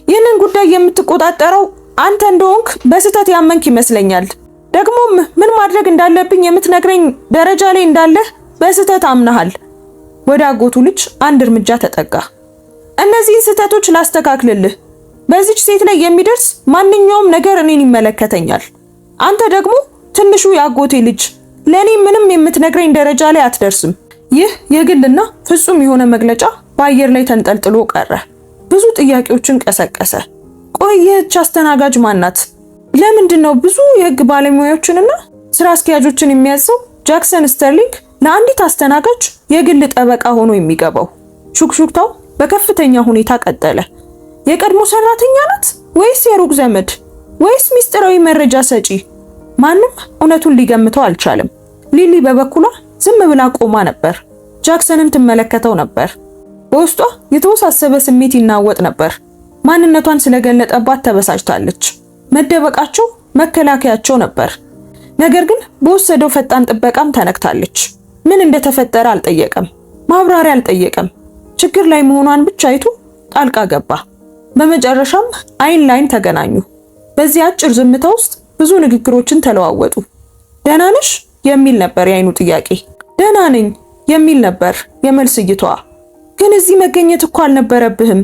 ይህንን ጉዳይ የምትቆጣጠረው አንተ እንደሆንክ በስህተት ያመንክ ይመስለኛል። ደግሞም ምን ማድረግ እንዳለብኝ የምትነግረኝ ደረጃ ላይ እንዳለህ በስህተት አምናሃል። ወደ አጎቱ ልጅ አንድ እርምጃ ተጠጋ። እነዚህን ስህተቶች ላስተካክልልህ። በዚች ሴት ላይ የሚደርስ ማንኛውም ነገር እኔን ይመለከተኛል። አንተ ደግሞ ትንሹ የአጎቴ ልጅ ለኔ ምንም የምትነግረኝ ደረጃ ላይ አትደርስም። ይህ የግልና ፍጹም የሆነ መግለጫ በአየር ላይ ተንጠልጥሎ ቀረ። ብዙ ጥያቄዎችን ቀሰቀሰ። ቆይ ይህች አስተናጋጅ ማናት? ለምንድን ነው ብዙ የህግ ባለሙያዎችንና ስራ አስኪያጆችን የሚያዘው ጃክሰን ስተርሊንግ ለአንዲት አስተናጋጅ የግል ጠበቃ ሆኖ የሚገባው? ሹክሹክታው በከፍተኛ ሁኔታ ቀጠለ። የቀድሞ ሰራተኛ ናት ወይስ የሩቅ ዘመድ ወይስ ሚስጥራዊ መረጃ ሰጪ? ማንም እውነቱን ሊገምተው አልቻለም። ሊሊ በበኩሏ ዝም ብላ ቆማ ነበር። ጃክሰንን ትመለከተው ነበር። በውስጧ የተወሳሰበ ስሜት ይናወጥ ነበር። ማንነቷን ስለገለጠባት ተበሳጭታለች። መደበቃቸው መከላከያቸው ነበር። ነገር ግን በወሰደው ፈጣን ጥበቃም ተነክታለች። ምን እንደተፈጠረ አልጠየቀም። ማብራሪያ አልጠየቀም። ችግር ላይ መሆኗን ብቻ አይቶ ጣልቃ ገባ። በመጨረሻም አይን ላይን ተገናኙ። በዚህ አጭር ዝምታ ውስጥ ብዙ ንግግሮችን ተለዋወጡ። ደህና ነሽ የሚል ነበር የአይኑ ጥያቄ። ደህና ነኝ የሚል ነበር የመልስ እይቷ። ግን እዚህ መገኘት እኮ አልነበረብህም፣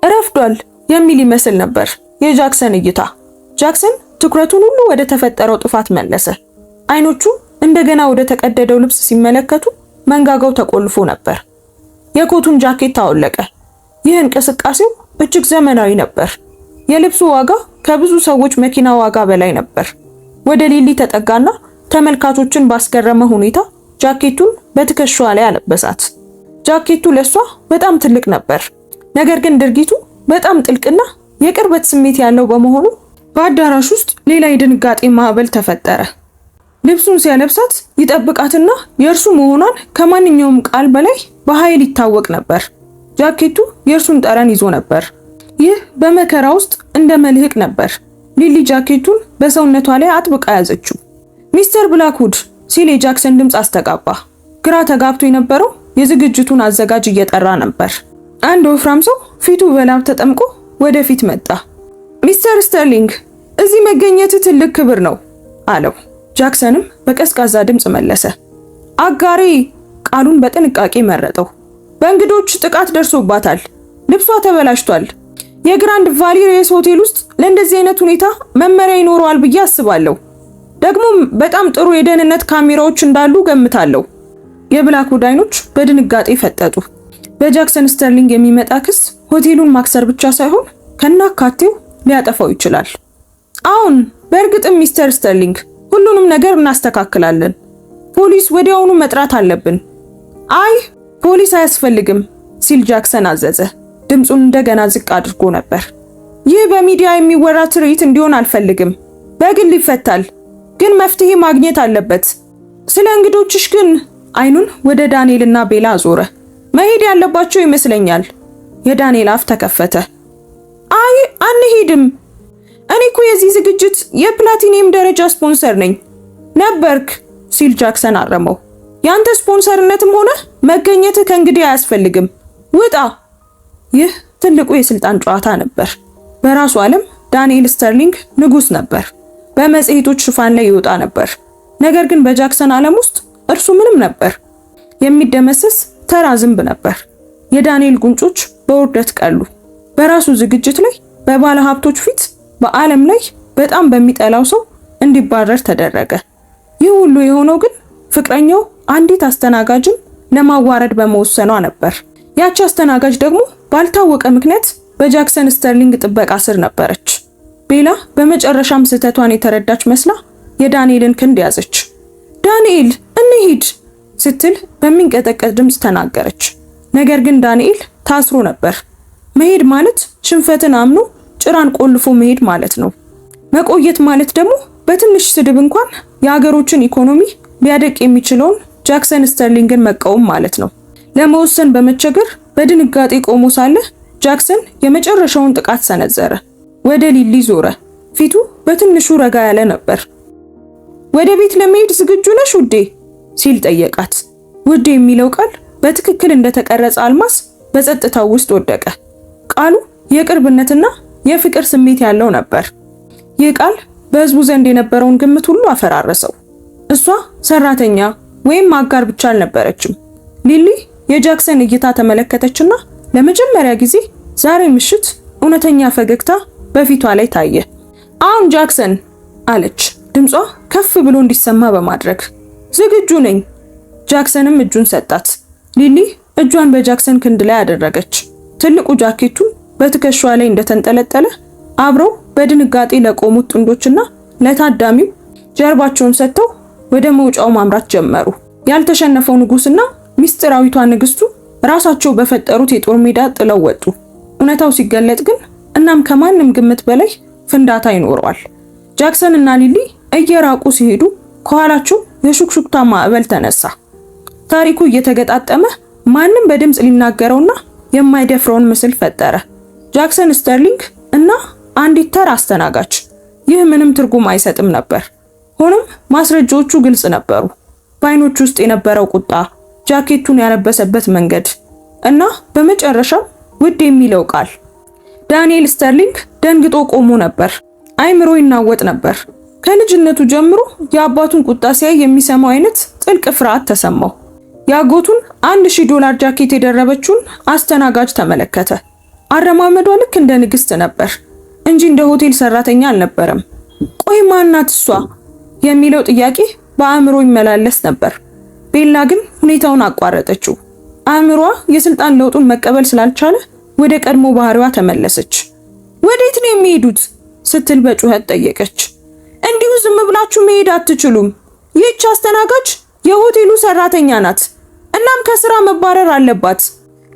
እረፍዷል የሚል ይመስል ነበር የጃክሰን እይታ። ጃክሰን ትኩረቱን ሁሉ ወደ ተፈጠረው ጥፋት መለሰ። አይኖቹ እንደገና ወደ ተቀደደው ልብስ ሲመለከቱ መንጋጋው ተቆልፎ ነበር። የኮቱን ጃኬት አወለቀ። ይህ እንቅስቃሴው እጅግ ዘመናዊ ነበር። የልብሱ ዋጋ ከብዙ ሰዎች መኪና ዋጋ በላይ ነበር። ወደ ሊሊ ተጠጋና ተመልካቾችን ባስገረመ ሁኔታ ጃኬቱን በትከሻዋ ላይ አለበሳት። ጃኬቱ ለሷ በጣም ትልቅ ነበር። ነገር ግን ድርጊቱ በጣም ጥልቅና የቅርበት ስሜት ያለው በመሆኑ በአዳራሽ ውስጥ ሌላ የድንጋጤ ማዕበል ተፈጠረ። ልብሱን ሲያለብሳት ይጠብቃትና የእርሱ መሆኗን ከማንኛውም ቃል በላይ በኃይል ይታወቅ ነበር። ጃኬቱ የእርሱን ጠረን ይዞ ነበር። ይህ በመከራ ውስጥ እንደ መልህቅ ነበር። ሊሊ ጃኬቱን በሰውነቷ ላይ አጥብቃ ያዘችው። ሚስተር ብላክውድ ሲል የጃክሰን ድምፅ አስተጋባ። ግራ ተጋብቶ የነበረው የዝግጅቱን አዘጋጅ እየጠራ ነበር። አንድ ወፍራም ሰው ፊቱ በላብ ተጠምቆ ወደፊት መጣ። ሚስተር ስተርሊንግ፣ እዚህ መገኘት ትልቅ ክብር ነው አለው። ጃክሰንም በቀዝቃዛ ድምፅ መለሰ። አጋሬ ቃሉን በጥንቃቄ መረጠው። በእንግዶች ጥቃት ደርሶባታል። ልብሷ ተበላሽቷል። የግራንድ ቫሊ ሬስ ሆቴል ውስጥ ለእንደዚህ አይነት ሁኔታ መመሪያ ይኖረዋል ብዬ አስባለሁ። ደግሞም በጣም ጥሩ የደህንነት ካሜራዎች እንዳሉ ገምታለሁ። የብላክውድ አይኖች በድንጋጤ ፈጠጡ። በጃክሰን ስተርሊንግ የሚመጣ ክስ ሆቴሉን ማክሰር ብቻ ሳይሆን ከናካቴው ሊያጠፋው ይችላል። አሁን በእርግጥም ሚስተር ስተርሊንግ ሁሉንም ነገር እናስተካክላለን። ፖሊስ ወዲያውኑ መጥራት አለብን። አይ ፖሊስ አያስፈልግም ሲል ጃክሰን አዘዘ። ድምፁን እንደገና ዝቅ አድርጎ ነበር። ይህ በሚዲያ የሚወራ ትርኢት እንዲሆን አልፈልግም። በግል ይፈታል፣ ግን መፍትሄ ማግኘት አለበት። ስለ እንግዶችሽ ግን አይኑን ወደ ዳንኤልና ቤላ አዞረ። መሄድ ያለባቸው ይመስለኛል። የዳንኤል አፍ ተከፈተ። አይ አንሄድም። እኔ እኮ የዚህ ዝግጅት የፕላቲኒየም ደረጃ ስፖንሰር ነኝ ነበርክ ሲል ጃክሰን አረመው። ያንተ ስፖንሰርነትም ሆነ መገኘትህ ከእንግዲህ አያስፈልግም። ውጣ። ይህ ትልቁ የስልጣን ጨዋታ ነበር። በራሱ ዓለም ዳንኤል ስተርሊንግ ንጉስ ነበር። በመጽሔቶች ሽፋን ላይ ይወጣ ነበር። ነገር ግን በጃክሰን ዓለም ውስጥ እርሱ ምንም ነበር። የሚደመሰስ ተራ ዝንብ ነበር። የዳንኤል ጉንጮች በውርደት ቀሉ። በራሱ ዝግጅት ላይ በባለ ሀብቶች ፊት በዓለም ላይ በጣም በሚጠላው ሰው እንዲባረር ተደረገ። ይህ ሁሉ የሆነው ግን ፍቅረኛው አንዲት አስተናጋጅን ለማዋረድ በመወሰኗ ነበር። ያቺ አስተናጋጅ ደግሞ ባልታወቀ ምክንያት በጃክሰን ስተርሊንግ ጥበቃ ስር ነበረች። ቤላ በመጨረሻም ስህተቷን የተረዳች መስላ የዳንኤልን ክንድ ያዘች። ዳንኤል እንሂድ ስትል በሚንቀጠቀጥ ድምፅ ተናገረች። ነገር ግን ዳንኤል ታስሮ ነበር። መሄድ ማለት ሽንፈትን አምኖ ጭራን ቆልፎ መሄድ ማለት ነው። መቆየት ማለት ደግሞ በትንሽ ስድብ እንኳን የሀገሮችን ኢኮኖሚ ሊያደቅ የሚችለውን ጃክሰን ስተርሊንግን መቃወም ማለት ነው። ለመወሰን በመቸገር በድንጋጤ ቆሞ ሳለ ጃክሰን የመጨረሻውን ጥቃት ሰነዘረ። ወደ ሊሊ ዞረ። ፊቱ በትንሹ ረጋ ያለ ነበር። ወደ ቤት ለመሄድ ዝግጁ ነሽ ውዴ ሲል ጠየቃት። ውዴ የሚለው ቃል በትክክል እንደተቀረጸ አልማስ በጸጥታው ውስጥ ወደቀ። ቃሉ የቅርብነትና የፍቅር ስሜት ያለው ነበር። ይህ ቃል በህዝቡ ዘንድ የነበረውን ግምት ሁሉ አፈራረሰው። እሷ ሰራተኛ ወይም አጋር ብቻ አልነበረችም። ሊሊ የጃክሰን እይታ ተመለከተችና ለመጀመሪያ ጊዜ ዛሬ ምሽት እውነተኛ ፈገግታ በፊቷ ላይ ታየ። አሁን ጃክሰን አለች፣ ድምጿ ከፍ ብሎ እንዲሰማ በማድረግ ዝግጁ ነኝ። ጃክሰንም እጁን ሰጣት። ሊሊ እጇን በጃክሰን ክንድ ላይ አደረገች። ትልቁ ጃኬቱ በትከሻዋ ላይ እንደተንጠለጠለ አብረው በድንጋጤ ለቆሙት ጥንዶችና ለታዳሚው ጀርባቸውን ሰጥተው ወደ መውጫው ማምራት ጀመሩ። ያልተሸነፈው ንጉስና ሚስጥራዊቷ ንግስቱ ራሳቸው በፈጠሩት የጦር ሜዳ ጥለው ወጡ። እውነታው ሲገለጥ ግን እናም ከማንም ግምት በላይ ፍንዳታ ይኖረዋል። ጃክሰን እና ሊሊ እየራቁ ሲሄዱ ከኋላቸው የሹክሹክታ ማዕበል ተነሳ። ታሪኩ እየተገጣጠመ ማንም በድምጽ ሊናገረውና የማይደፍረውን ምስል ፈጠረ። ጃክሰን ስተርሊንግ እና አንዲት ተራ አስተናጋጅ። ይህ ምንም ትርጉም አይሰጥም ነበር። ሆኖም ማስረጃዎቹ ግልጽ ነበሩ። በዓይኖቹ ውስጥ የነበረው ቁጣ፣ ጃኬቱን ያለበሰበት መንገድ እና በመጨረሻም ውድ የሚለው ቃል። ዳንኤል ስተርሊንግ ደንግጦ ቆሞ ነበር። አይምሮ ይናወጥ ነበር። ከልጅነቱ ጀምሮ የአባቱን ቁጣ ሲያይ የሚሰማው አይነት ጥልቅ ፍርሃት ተሰማው። የአጎቱን $1000 ጃኬት የደረበችውን አስተናጋጅ ተመለከተ። አረማመዷ ልክ እንደ ንግስት ነበር እንጂ እንደ ሆቴል ሰራተኛ አልነበረም። ቆይ ማናት እሷ የሚለው ጥያቄ በአእምሮ ይመላለስ ነበር። ቤላ ግን ሁኔታውን አቋረጠችው። አእምሯ የስልጣን ለውጡን መቀበል ስላልቻለ ወደ ቀድሞ ባህሪዋ ተመለሰች። ወዴት ነው የሚሄዱት ስትል በጩኸት ጠየቀች። እንዲሁ ዝም ብላችሁ መሄድ አትችሉም። ይህች አስተናጋጅ የሆቴሉ ሰራተኛ ናት፣ እናም ከስራ መባረር አለባት።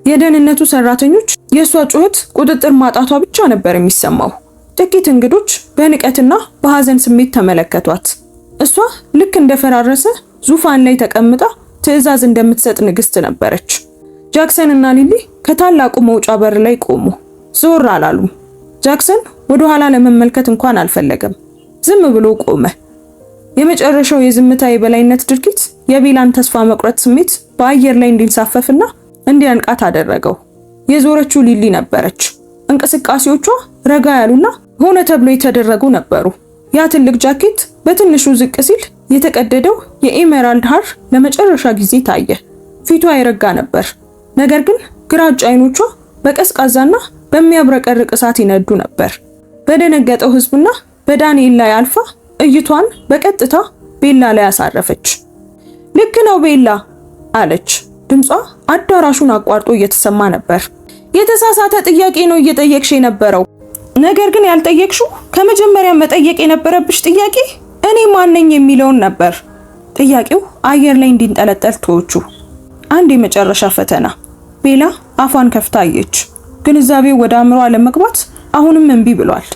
የደህንነቱ ሰራተኞች የእሷ ጩኸት ቁጥጥር ማጣቷ ብቻ ነበር የሚሰማው። ጥቂት እንግዶች በንቀትና በሐዘን ስሜት ተመለከቷት። እሷ ልክ እንደፈራረሰ ዙፋን ላይ ተቀምጣ ትዕዛዝ እንደምትሰጥ ንግስት ነበረች። ጃክሰን እና ሊሊ ከታላቁ መውጫ በር ላይ ቆሙ። ዞር አላሉም። ጃክሰን ወደ ኋላ ለመመልከት እንኳን አልፈለገም። ዝም ብሎ ቆመ። የመጨረሻው የዝምታ የበላይነት ድርጊት የቤላን ተስፋ መቁረጥ ስሜት በአየር ላይ እንዲንሳፈፍና እንዲያንቃት አደረገው። የዞረችው ሊሊ ነበረች። እንቅስቃሴዎቿ ረጋ ያሉና ሆነ ተብሎ የተደረጉ ነበሩ። ያ ትልቅ ጃኬት በትንሹ ዝቅ ሲል የተቀደደው የኤሜራልድ ሐር ለመጨረሻ ጊዜ ታየ። ፊቷ የረጋ ነበር፣ ነገር ግን ግራጫ አይኖቿ በቀዝቃዛና በሚያብረቀርቅ እሳት ይነዱ ነበር። በደነገጠው ህዝብና በዳንኤል ላይ አልፋ እይቷን በቀጥታ ቤላ ላይ አሳረፈች። ልክ ነው ቤላ አለች። ድምጿ አዳራሹን አቋርጦ እየተሰማ ነበር። የተሳሳተ ጥያቄ ነው እየጠየቅሽ የነበረው። ነገር ግን ያልጠየቅሽው ከመጀመሪያ መጠየቅ የነበረብሽ ጥያቄ እኔ ማን ነኝ የሚለውን ነበር። ጥያቄው አየር ላይ እንዲንጠለጠል ተወቹ። አንድ የመጨረሻ ፈተና። ቤላ አፏን ከፍታ አየች። ግንዛቤው ወደ አእምሯ ለመግባት አሁንም እንቢ ብሏል።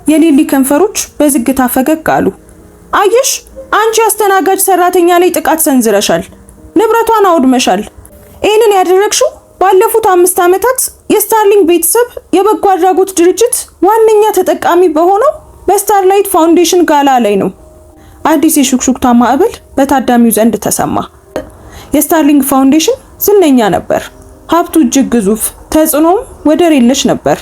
የሊሊ ከንፈሮች በዝግታ ፈገግ አሉ። አየሽ፣ አንቺ አስተናጋጅ ሰራተኛ ላይ ጥቃት ሰንዝረሻል፣ ንብረቷን አውድመሻል። ይህንን ያደረግሽው ባለፉት 5 ዓመታት የስታርሊንግ ቤተሰብ የበጎ አድራጎት ድርጅት ዋነኛ ተጠቃሚ በሆነው በስታርላይት ፋውንዴሽን ጋላ ላይ ነው። አዲስ የሹክሹክታ ማዕበል በታዳሚው ዘንድ ተሰማ። የስታርሊንግ ፋውንዴሽን ዝነኛ ነበር። ሀብቱ እጅግ ግዙፍ፣ ተጽዕኖም ወደር የለሽ ነበር።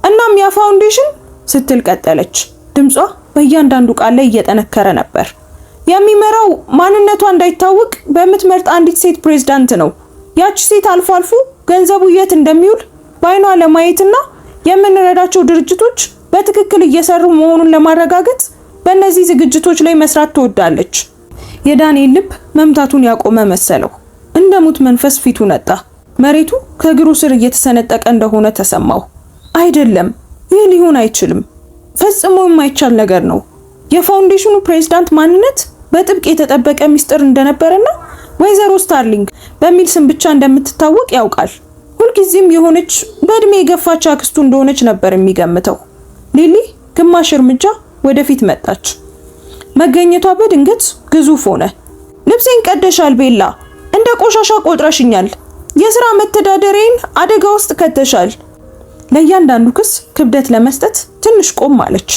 እናም ያ ፋውንዴሽን ስትል ቀጠለች። ድምጿ በእያንዳንዱ ቃል ላይ እየጠነከረ ነበር። የሚመራው ማንነቷ እንዳይታወቅ በምትመርጥ አንዲት ሴት ፕሬዝዳንት ነው። ያቺ ሴት አልፎ አልፎ ገንዘቡ የት እንደሚውል በአይኗ ለማየትና የምንረዳቸው ድርጅቶች በትክክል እየሰሩ መሆኑን ለማረጋገጥ በእነዚህ ዝግጅቶች ላይ መስራት ትወዳለች። የዳንኤል ልብ መምታቱን ያቆመ መሰለው። እንደ ሙት መንፈስ ፊቱ ነጣ። መሬቱ ከእግሩ ስር እየተሰነጠቀ እንደሆነ ተሰማው። አይደለም፣ ይህ ሊሆን አይችልም። ፈጽሞ የማይቻል ነገር ነው። የፋውንዴሽኑ ፕሬዝዳንት ማንነት በጥብቅ የተጠበቀ ሚስጥር እንደነበረና ወይዘሮ ስታርሊንግ በሚል ስም ብቻ እንደምትታወቅ ያውቃል። ሁልጊዜም የሆነች በእድሜ የገፋች አክስቱ እንደሆነች ነበር የሚገምተው። ሊሊ ግማሽ እርምጃ ወደፊት መጣች። መገኘቷ በድንገት ግዙፍ ሆነ። ልብሴን ቀደሻል ቤላ፣ እንደ ቆሻሻ ቆጥረሽኛል፣ የሥራ መተዳደሪያን አደጋ ውስጥ ከተሻል። ለእያንዳንዱ ክስ ክብደት ለመስጠት ትንሽ ቆም አለች።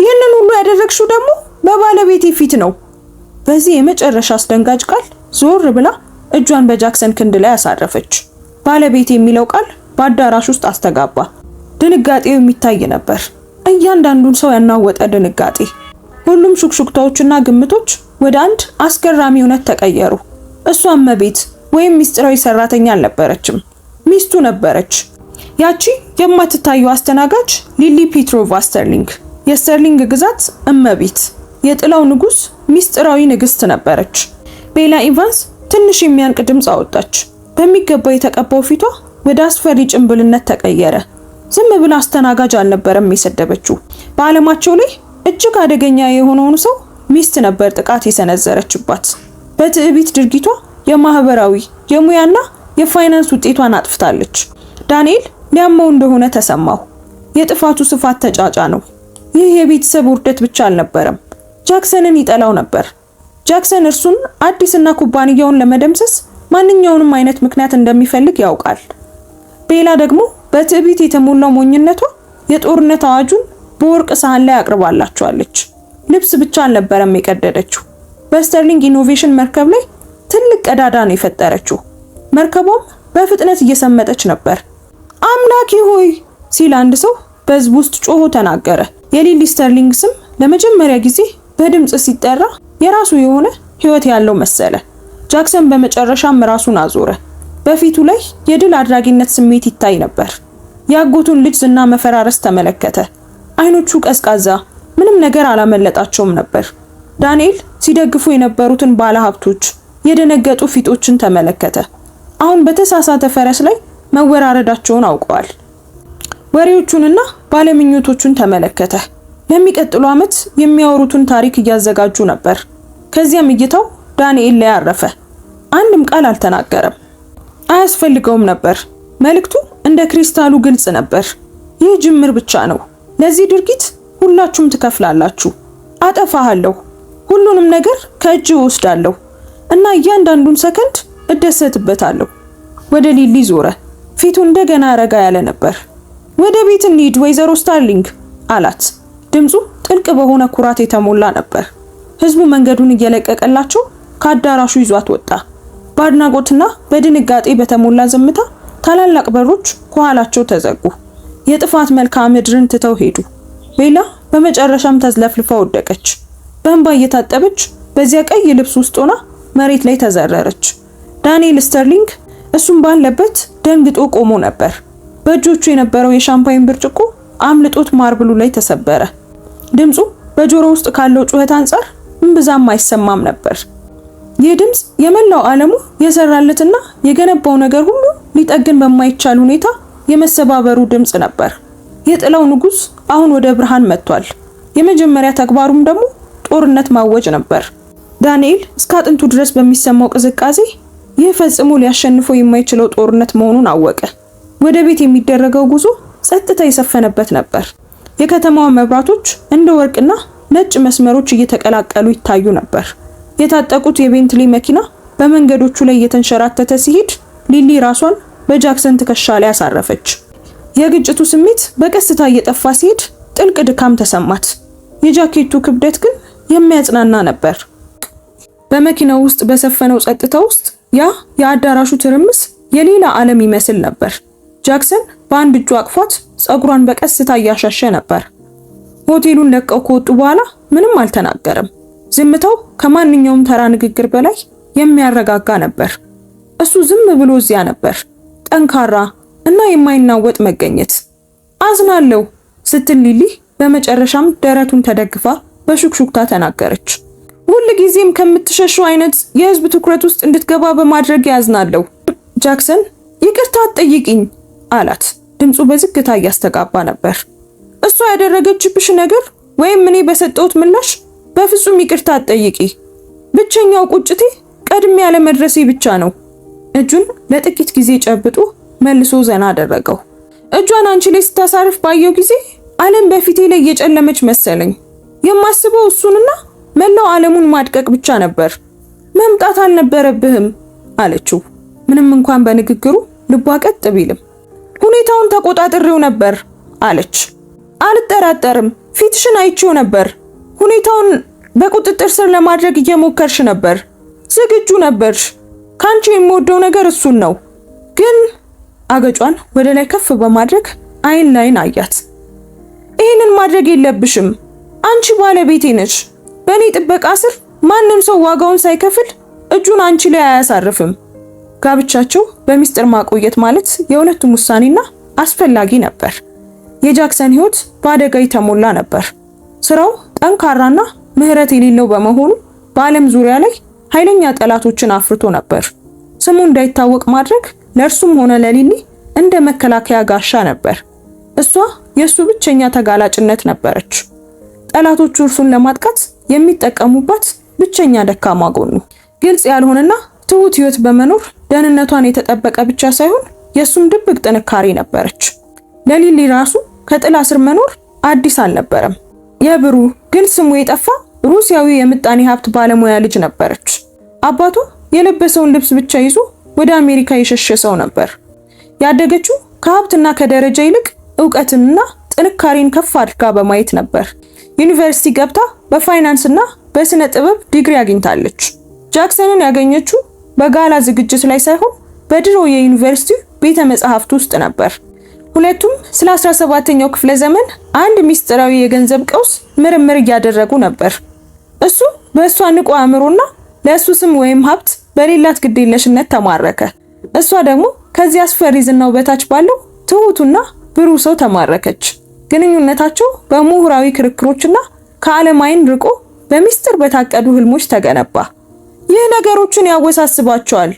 ይህንን ሁሉ ያደረግሽው ደግሞ በባለቤቴ ፊት ነው። በዚህ የመጨረሻ አስደንጋጭ ቃል ዞር ብላ እጇን በጃክሰን ክንድ ላይ አሳረፈች። ባለቤቴ የሚለው ቃል በአዳራሽ ውስጥ አስተጋባ። ድንጋጤው የሚታይ ነበር። እያንዳንዱን ሰው ያናወጠ ድንጋጤ። ሁሉም ሹክሹክታዎችና ግምቶች ወደ አንድ አስገራሚ እውነት ተቀየሩ። እሷ እመቤት ወይም ሚስጥራዊ ሰራተኛ አልነበረችም፣ ሚስቱ ነበረች። ያቺ የማትታየው አስተናጋጅ ሊሊ ፔትሮቫ ስተርሊንግ፣ የስተርሊንግ ግዛት እመቤት፣ የጥላው ንጉስ ሚስጥራዊ ንግስት ነበረች። ቤላ ኢቫንስ ትንሽ የሚያንቅ ድምፅ አወጣች። በሚገባ የተቀባው ፊቷ ወደ አስፈሪ ጭንብልነት ተቀየረ። ዝም ብላ አስተናጋጅ አልነበረም የሰደበችው። በዓለማቸው ላይ እጅግ አደገኛ የሆነውን ሰው ሚስት ነበር ጥቃት የሰነዘረችባት። በትዕቢት ድርጊቷ የማህበራዊ የሙያና የፋይናንስ ውጤቷን አጥፍታለች። ዳንኤል ሊያመው እንደሆነ ተሰማው። የጥፋቱ ስፋት ተጫጫ ነው። ይህ የቤተሰብ ውርደት ብቻ አልነበረም፣ ጃክሰንን ይጠላው ነበር። ጃክሰን እርሱን አዲስና ኩባንያውን ለመደምሰስ ማንኛውንም አይነት ምክንያት እንደሚፈልግ ያውቃል። ቤላ ደግሞ በትዕቢት የተሞላው ሞኝነቷ የጦርነት አዋጁን በወርቅ ሳህን ላይ አቅርባላቸዋለች። ልብስ ብቻ አልነበረም የቀደደችው። በስተርሊንግ ኢኖቬሽን መርከብ ላይ ትልቅ ቀዳዳ ነው የፈጠረችው። መርከቧም በፍጥነት እየሰመጠች ነበር። አምላኬ ሆይ ሲል አንድ ሰው በህዝብ ውስጥ ጮሆ ተናገረ። የሊሊ ስተርሊንግ ስም ለመጀመሪያ ጊዜ በድምጽ ሲጠራ የራሱ የሆነ ህይወት ያለው መሰለ። ጃክሰን በመጨረሻም ራሱን አዞረ። በፊቱ ላይ የድል አድራጊነት ስሜት ይታይ ነበር። የአጎቱን ልጅ ዝና መፈራረስ ተመለከተ። አይኖቹ ቀዝቃዛ፣ ምንም ነገር አላመለጣቸውም ነበር። ዳንኤል ሲደግፉ የነበሩትን ባለሀብቶች የደነገጡ ፊቶችን ተመለከተ። አሁን በተሳሳተ ፈረስ ላይ መወራረዳቸውን አውቀዋል። ወሬዎቹንና ባለምኞቶቹን ተመለከተ። ለሚቀጥለው ዓመት የሚያወሩትን ታሪክ እያዘጋጁ ነበር። ከዚያም እይታው ዳንኤል ላይ አረፈ። አንድም ቃል አልተናገረም። አያስፈልገውም ነበር። መልእክቱ እንደ ክሪስታሉ ግልጽ ነበር። ይህ ጅምር ብቻ ነው። ለዚህ ድርጊት ሁላችሁም ትከፍላላችሁ። አጠፋሃለሁ። ሁሉንም ነገር ከእጅ ወስዳለሁ እና እያንዳንዱን ሰከንድ እደሰትበታለሁ። ወደ ሊሊ ዞረ። ፊቱ እንደገና ረጋ ያለ ነበር። ወደ ቤት እንሂድ ወይዘሮ ስታርሊንግ አላት። ድምፁ ጥልቅ በሆነ ኩራት የተሞላ ነበር። ህዝቡ መንገዱን እየለቀቀላቸው ከአዳራሹ ይዟት ወጣ። በአድናቆትና በድንጋጤ በተሞላ ዝምታ ታላላቅ በሮች ከኋላቸው ተዘጉ። የጥፋት መልክዓ ምድርን ትተው ሄዱ። ቤላ በመጨረሻም ተዝለፍልፋ ወደቀች። በእንባ እየታጠበች በዚያ ቀይ ልብስ ውስጥ ሆና መሬት ላይ ተዘረረች። ዳንኤል ስተርሊንግ እሱም ባለበት ደንግጦ ቆሞ ነበር። በእጆቹ የነበረው የሻምፓኝ ብርጭቆ አምልጦት ማርብሉ ላይ ተሰበረ። ድምፁ በጆሮ ውስጥ ካለው ጩኸት አንጻር እምብዛም አይሰማም ነበር። ይህ ድምፅ የመላው ዓለሙ የሰራለትና የገነባው ነገር ሁሉ ሊጠግን በማይቻል ሁኔታ የመሰባበሩ ድምፅ ነበር። የጥላው ንጉስ አሁን ወደ ብርሃን መጥቷል። የመጀመሪያ ተግባሩም ደግሞ ጦርነት ማወጅ ነበር። ዳንኤል እስከ አጥንቱ ድረስ በሚሰማው ቅዝቃዜ ይህ ፈጽሞ ሊያሸንፈው የማይችለው ጦርነት መሆኑን አወቀ። ወደ ቤት የሚደረገው ጉዞ ጸጥታ የሰፈነበት ነበር። የከተማዋ መብራቶች እንደ ወርቅና ነጭ መስመሮች እየተቀላቀሉ ይታዩ ነበር። የታጠቁት የቤንትሊ መኪና በመንገዶቹ ላይ እየተንሸራተተ ሲሄድ ሊሊ ራሷን በጃክሰን ትከሻ ላይ አሳረፈች። የግጭቱ ስሜት በቀስታ እየጠፋ ሲሄድ ጥልቅ ድካም ተሰማት። የጃኬቱ ክብደት ግን የሚያጽናና ነበር። በመኪናው ውስጥ በሰፈነው ጸጥታ ውስጥ ያ የአዳራሹ ትርምስ የሌላ ዓለም ይመስል ነበር። ጃክሰን በአንድ እጁ አቅፏት ጸጉሯን በቀስታ እያሻሸ ነበር። ሆቴሉን ለቀው ከወጡ በኋላ ምንም አልተናገረም። ዝምታው ከማንኛውም ተራ ንግግር በላይ የሚያረጋጋ ነበር። እሱ ዝም ብሎ እዚያ ነበር፣ ጠንካራ እና የማይናወጥ መገኘት። አዝናለሁ ስትል ሊሊ በመጨረሻም ደረቱን ተደግፋ በሹክሹክታ ተናገረች። ሁል ጊዜም ከምትሸሸው አይነት የህዝብ ትኩረት ውስጥ እንድትገባ በማድረግ ያዝናለሁ። ጃክሰን ይቅርታ አትጠይቂኝ አላት። ድምፁ በዝግታ እያስተጋባ ነበር። እሷ ያደረገችብሽ ነገር ወይም እኔ በሰጠሁት ምላሽ በፍጹም ይቅርታ አትጠይቂ። ብቸኛው ቁጭቴ ቀድሜ ያለ መድረሴ ብቻ ነው። እጁን ለጥቂት ጊዜ ጨብጦ መልሶ ዘና አደረገው። እጇን አንቺ ላይ ስታሳርፍ ባየው ጊዜ ዓለም በፊቴ ላይ እየጨለመች መሰለኝ። የማስበው እሱንና መላው ዓለሙን ማድቀቅ ብቻ ነበር። መምጣት አልነበረብህም አለችው። ምንም እንኳን በንግግሩ ልቧ ቀጥ ቢልም ሁኔታውን ተቆጣጥሬው ነበር አለች። አልጠራጠርም፣ ፊትሽን አይቼው ነበር። ሁኔታውን በቁጥጥር ስር ለማድረግ እየሞከርሽ ነበር። ዝግጁ ነበርሽ። ካንቺ የምወደው ነገር እሱን ነው። ግን አገጯን ወደ ላይ ከፍ በማድረግ አይን ላይን አያት። ይህንን ማድረግ የለብሽም። አንቺ ባለቤቴ ነሽ። በእኔ ጥበቃ ስር ማንም ሰው ዋጋውን ሳይከፍል እጁን አንቺ ላይ አያሳርፍም። ጋብቻቸው በሚስጥር ማቆየት ማለት የሁለቱም ውሳኔና አስፈላጊ ነበር። የጃክሰን ህይወት በአደጋ የተሞላ ነበር። ስራው ጠንካራና ምህረት የሌለው በመሆኑ በዓለም ዙሪያ ላይ ኃይለኛ ጠላቶችን አፍርቶ ነበር። ስሙ እንዳይታወቅ ማድረግ ለእርሱም ሆነ ለሊሊ እንደ መከላከያ ጋሻ ነበር። እሷ የሱ ብቸኛ ተጋላጭነት ነበረች። ጠላቶቹ እርሱን ለማጥቃት የሚጠቀሙባት ብቸኛ ደካማ ጎኑ። ግልጽ ያልሆነና ትሁት ህይወት በመኖር ደህንነቷን የተጠበቀ ብቻ ሳይሆን የሱም ድብቅ ጥንካሬ ነበረች። ለሊሊ ራሱ ከጥላ ስር መኖር አዲስ አልነበረም። የብሩህ ግን ስሙ የጠፋ ሩሲያዊ የምጣኔ ሀብት ባለሙያ ልጅ ነበረች። አባቱ የለበሰውን ልብስ ብቻ ይዞ ወደ አሜሪካ የሸሸ ሰው ነበር። ያደገችው ከሀብትና ከደረጃ ይልቅ ዕውቀትንና ጥንካሬን ከፍ አድርጋ በማየት ነበር። ዩኒቨርሲቲ ገብታ በፋይናንስና በስነ ጥበብ ዲግሪ አግኝታለች። ጃክሰንን ያገኘችው በጋላ ዝግጅት ላይ ሳይሆን በድሮ የዩኒቨርሲቲ ቤተ መጻሕፍት ውስጥ ነበር። ሁለቱም ስለ 17ኛው ክፍለ ዘመን አንድ ሚስጥራዊ የገንዘብ ቀውስ ምርምር እያደረጉ ነበር። እሱ በእሷ ንቁ አእምሮና ለእሱ ስም ወይም ሀብት በሌላት ግዴለሽነት ተማረከ። እሷ ደግሞ ከዚህ አስፈሪ ዝናው በታች ባለው ትሁቱና ብሩህ ሰው ተማረከች። ግንኙነታቸው በምሁራዊ ክርክሮችና ከዓለም ዓይን ርቆ በሚስጥር በታቀዱ ህልሞች ተገነባ። ይህ ነገሮችን ያወሳስባቸዋል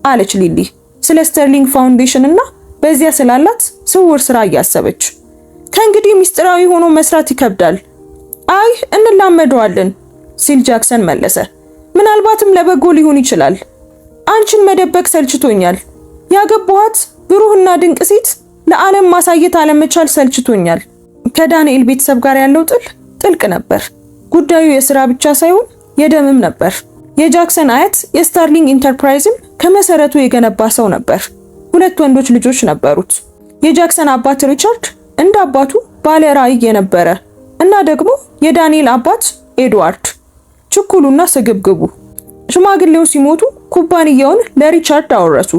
አለች ሊሊ ስለ ስተርሊንግ ፋውንዴሽን እና በዚያ ስላላት ስውር ስራ እያሰበች። ከእንግዲህ ሚስጥራዊ ሆኖ መስራት ይከብዳል። አይ እንላመደዋለን ሲል ጃክሰን መለሰ። ምናልባትም ለበጎ ሊሆን ይችላል። አንቺን መደበቅ ሰልችቶኛል። ያገባኋት ብሩህና ድንቅ ሴት ለዓለም ማሳየት አለመቻል ሰልችቶኛል። ከዳንኤል ቤተሰብ ጋር ያለው ጥል ጥልቅ ነበር። ጉዳዩ የሥራ ብቻ ሳይሆን የደምም ነበር። የጃክሰን አያት የስታርሊንግ ኢንተርፕራይዝን ከመሰረቱ የገነባ ሰው ነበር። ሁለት ወንዶች ልጆች ነበሩት። የጃክሰን አባት ሪቻርድ እንደ አባቱ ባለ ራዕይ የነበረ እና ደግሞ የዳንኤል አባት ኤድዋርድ ችኩሉና ስግብግቡ። ሽማግሌው ሲሞቱ ኩባንያውን ለሪቻርድ አወረሱ።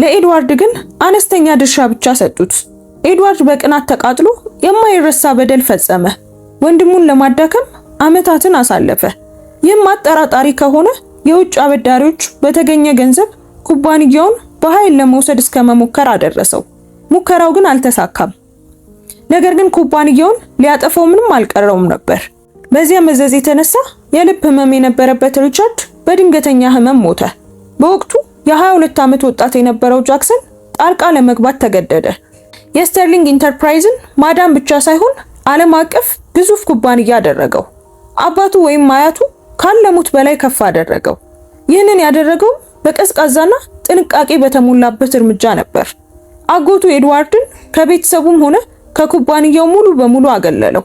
ለኤድዋርድ ግን አነስተኛ ድርሻ ብቻ ሰጡት። ኤድዋርድ በቅናት ተቃጥሎ የማይረሳ በደል ፈጸመ። ወንድሙን ለማዳከም ዓመታትን አሳለፈ። ይህም አጠራጣሪ ከሆነ የውጭ አበዳሪዎች በተገኘ ገንዘብ ኩባንያውን በኃይል ለመውሰድ እስከ መሞከር አደረሰው። ሙከራው ግን አልተሳካም። ነገር ግን ኩባንያውን ሊያጠፋው ምንም አልቀረውም ነበር። በዚያ መዘዝ የተነሳ የልብ ህመም የነበረበት ሪቻርድ በድንገተኛ ህመም ሞተ። በወቅቱ የ22 ዓመት ወጣት የነበረው ጃክሰን ጣልቃ ለመግባት ተገደደ። የስተርሊንግ ኢንተርፕራይዝን ማዳን ብቻ ሳይሆን ዓለም አቀፍ ግዙፍ ኩባንያ አደረገው። አባቱ ወይም አያቱ ካለሙት በላይ ከፍ አደረገው። ይህንን ያደረገው በቀዝቃዛና ጥንቃቄ በተሞላበት እርምጃ ነበር። አጎቱ ኤድዋርድን ከቤተሰቡም ሆነ ከኩባንያው ሙሉ በሙሉ አገለለው።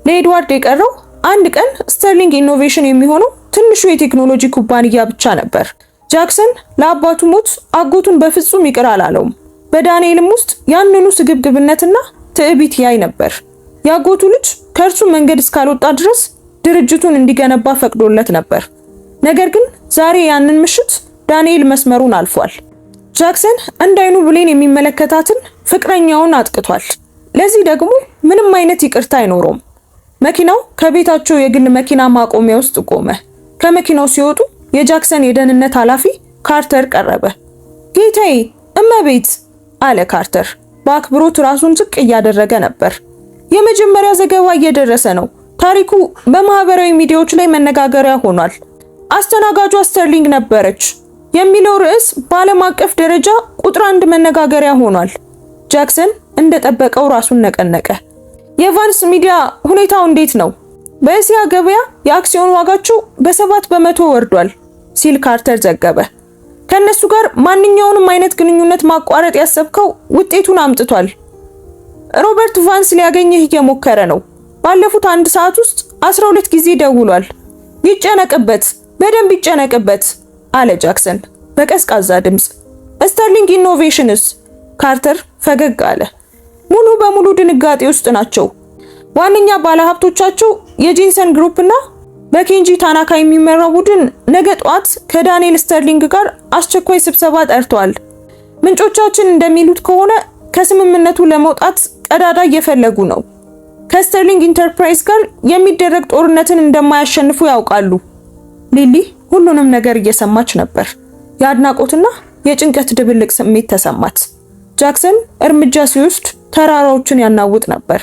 ለኤድዋርድ የቀረው አንድ ቀን ስተርሊንግ ኢኖቬሽን የሚሆነው ትንሹ የቴክኖሎጂ ኩባንያ ብቻ ነበር። ጃክሰን ለአባቱ ሞት አጎቱን በፍጹም ይቅር አላለውም። በዳንኤልም ውስጥ ያንኑ ስግብግብነትና ትዕቢት ያይ ነበር። ያጎቱ ልጅ ከእርሱ መንገድ እስካልወጣ ድረስ ድርጅቱን እንዲገነባ ፈቅዶለት ነበር። ነገር ግን ዛሬ ያንን ምሽት ዳንኤል መስመሩን አልፏል። ጃክሰን እንዳይኑ ብሌን የሚመለከታትን ፍቅረኛውን አጥቅቷል። ለዚህ ደግሞ ምንም አይነት ይቅርታ አይኖረውም። መኪናው ከቤታቸው የግል መኪና ማቆሚያ ውስጥ ቆመ። ከመኪናው ሲወጡ የጃክሰን የደህንነት ኃላፊ ካርተር ቀረበ። ጌታዬ፣ እመቤት አለ ካርተር በአክብሮት ራሱን ዝቅ እያደረገ ነበር። የመጀመሪያ ዘገባ እየደረሰ ነው። ታሪኩ በማህበራዊ ሚዲያዎች ላይ መነጋገሪያ ሆኗል። አስተናጋጇ ስተርሊንግ ነበረች የሚለው ርዕስ በዓለም አቀፍ ደረጃ ቁጥር 1 መነጋገሪያ ሆኗል። ጃክሰን እንደጠበቀው ራሱን ነቀነቀ። የቫንስ ሚዲያ ሁኔታው እንዴት ነው? በእስያ ገበያ የአክሲዮን ዋጋቸው በ7 በመቶ ወርዷል ሲል ካርተር ዘገበ። ከነሱ ጋር ማንኛውንም አይነት ግንኙነት ማቋረጥ ያሰብከው ውጤቱን አምጥቷል። ሮበርት ቫንስ ሊያገኝህ እየሞከረ ነው። ባለፉት 1 ሰዓት ውስጥ 12 ጊዜ ደውሏል። ይጨነቅበት፣ በደንብ ይጨነቅበት አለ ጃክሰን በቀዝቃዛ ድምጽ። ስተርሊንግ ኢኖቬሽንስ? ካርተር ፈገግ አለ። ሙሉ በሙሉ ድንጋጤ ውስጥ ናቸው። ዋነኛ ባለሀብቶቻቸው የጂንሰን ግሩፕ እና በኬንጂ ታናካ የሚመራው ቡድን ነገ ጧት ከዳንኤል ስተርሊንግ ጋር አስቸኳይ ስብሰባ ጠርተዋል። ምንጮቻችን እንደሚሉት ከሆነ ከስምምነቱ ለመውጣት ቀዳዳ እየፈለጉ ነው። ከስተርሊንግ ኢንተርፕራይዝ ጋር የሚደረግ ጦርነትን እንደማያሸንፉ ያውቃሉ። ሊሊ ሁሉንም ነገር እየሰማች ነበር። የአድናቆትና የጭንቀት ድብልቅ ስሜት ተሰማት። ጃክሰን እርምጃ ሲወስድ ተራራዎችን ያናውጥ ነበር።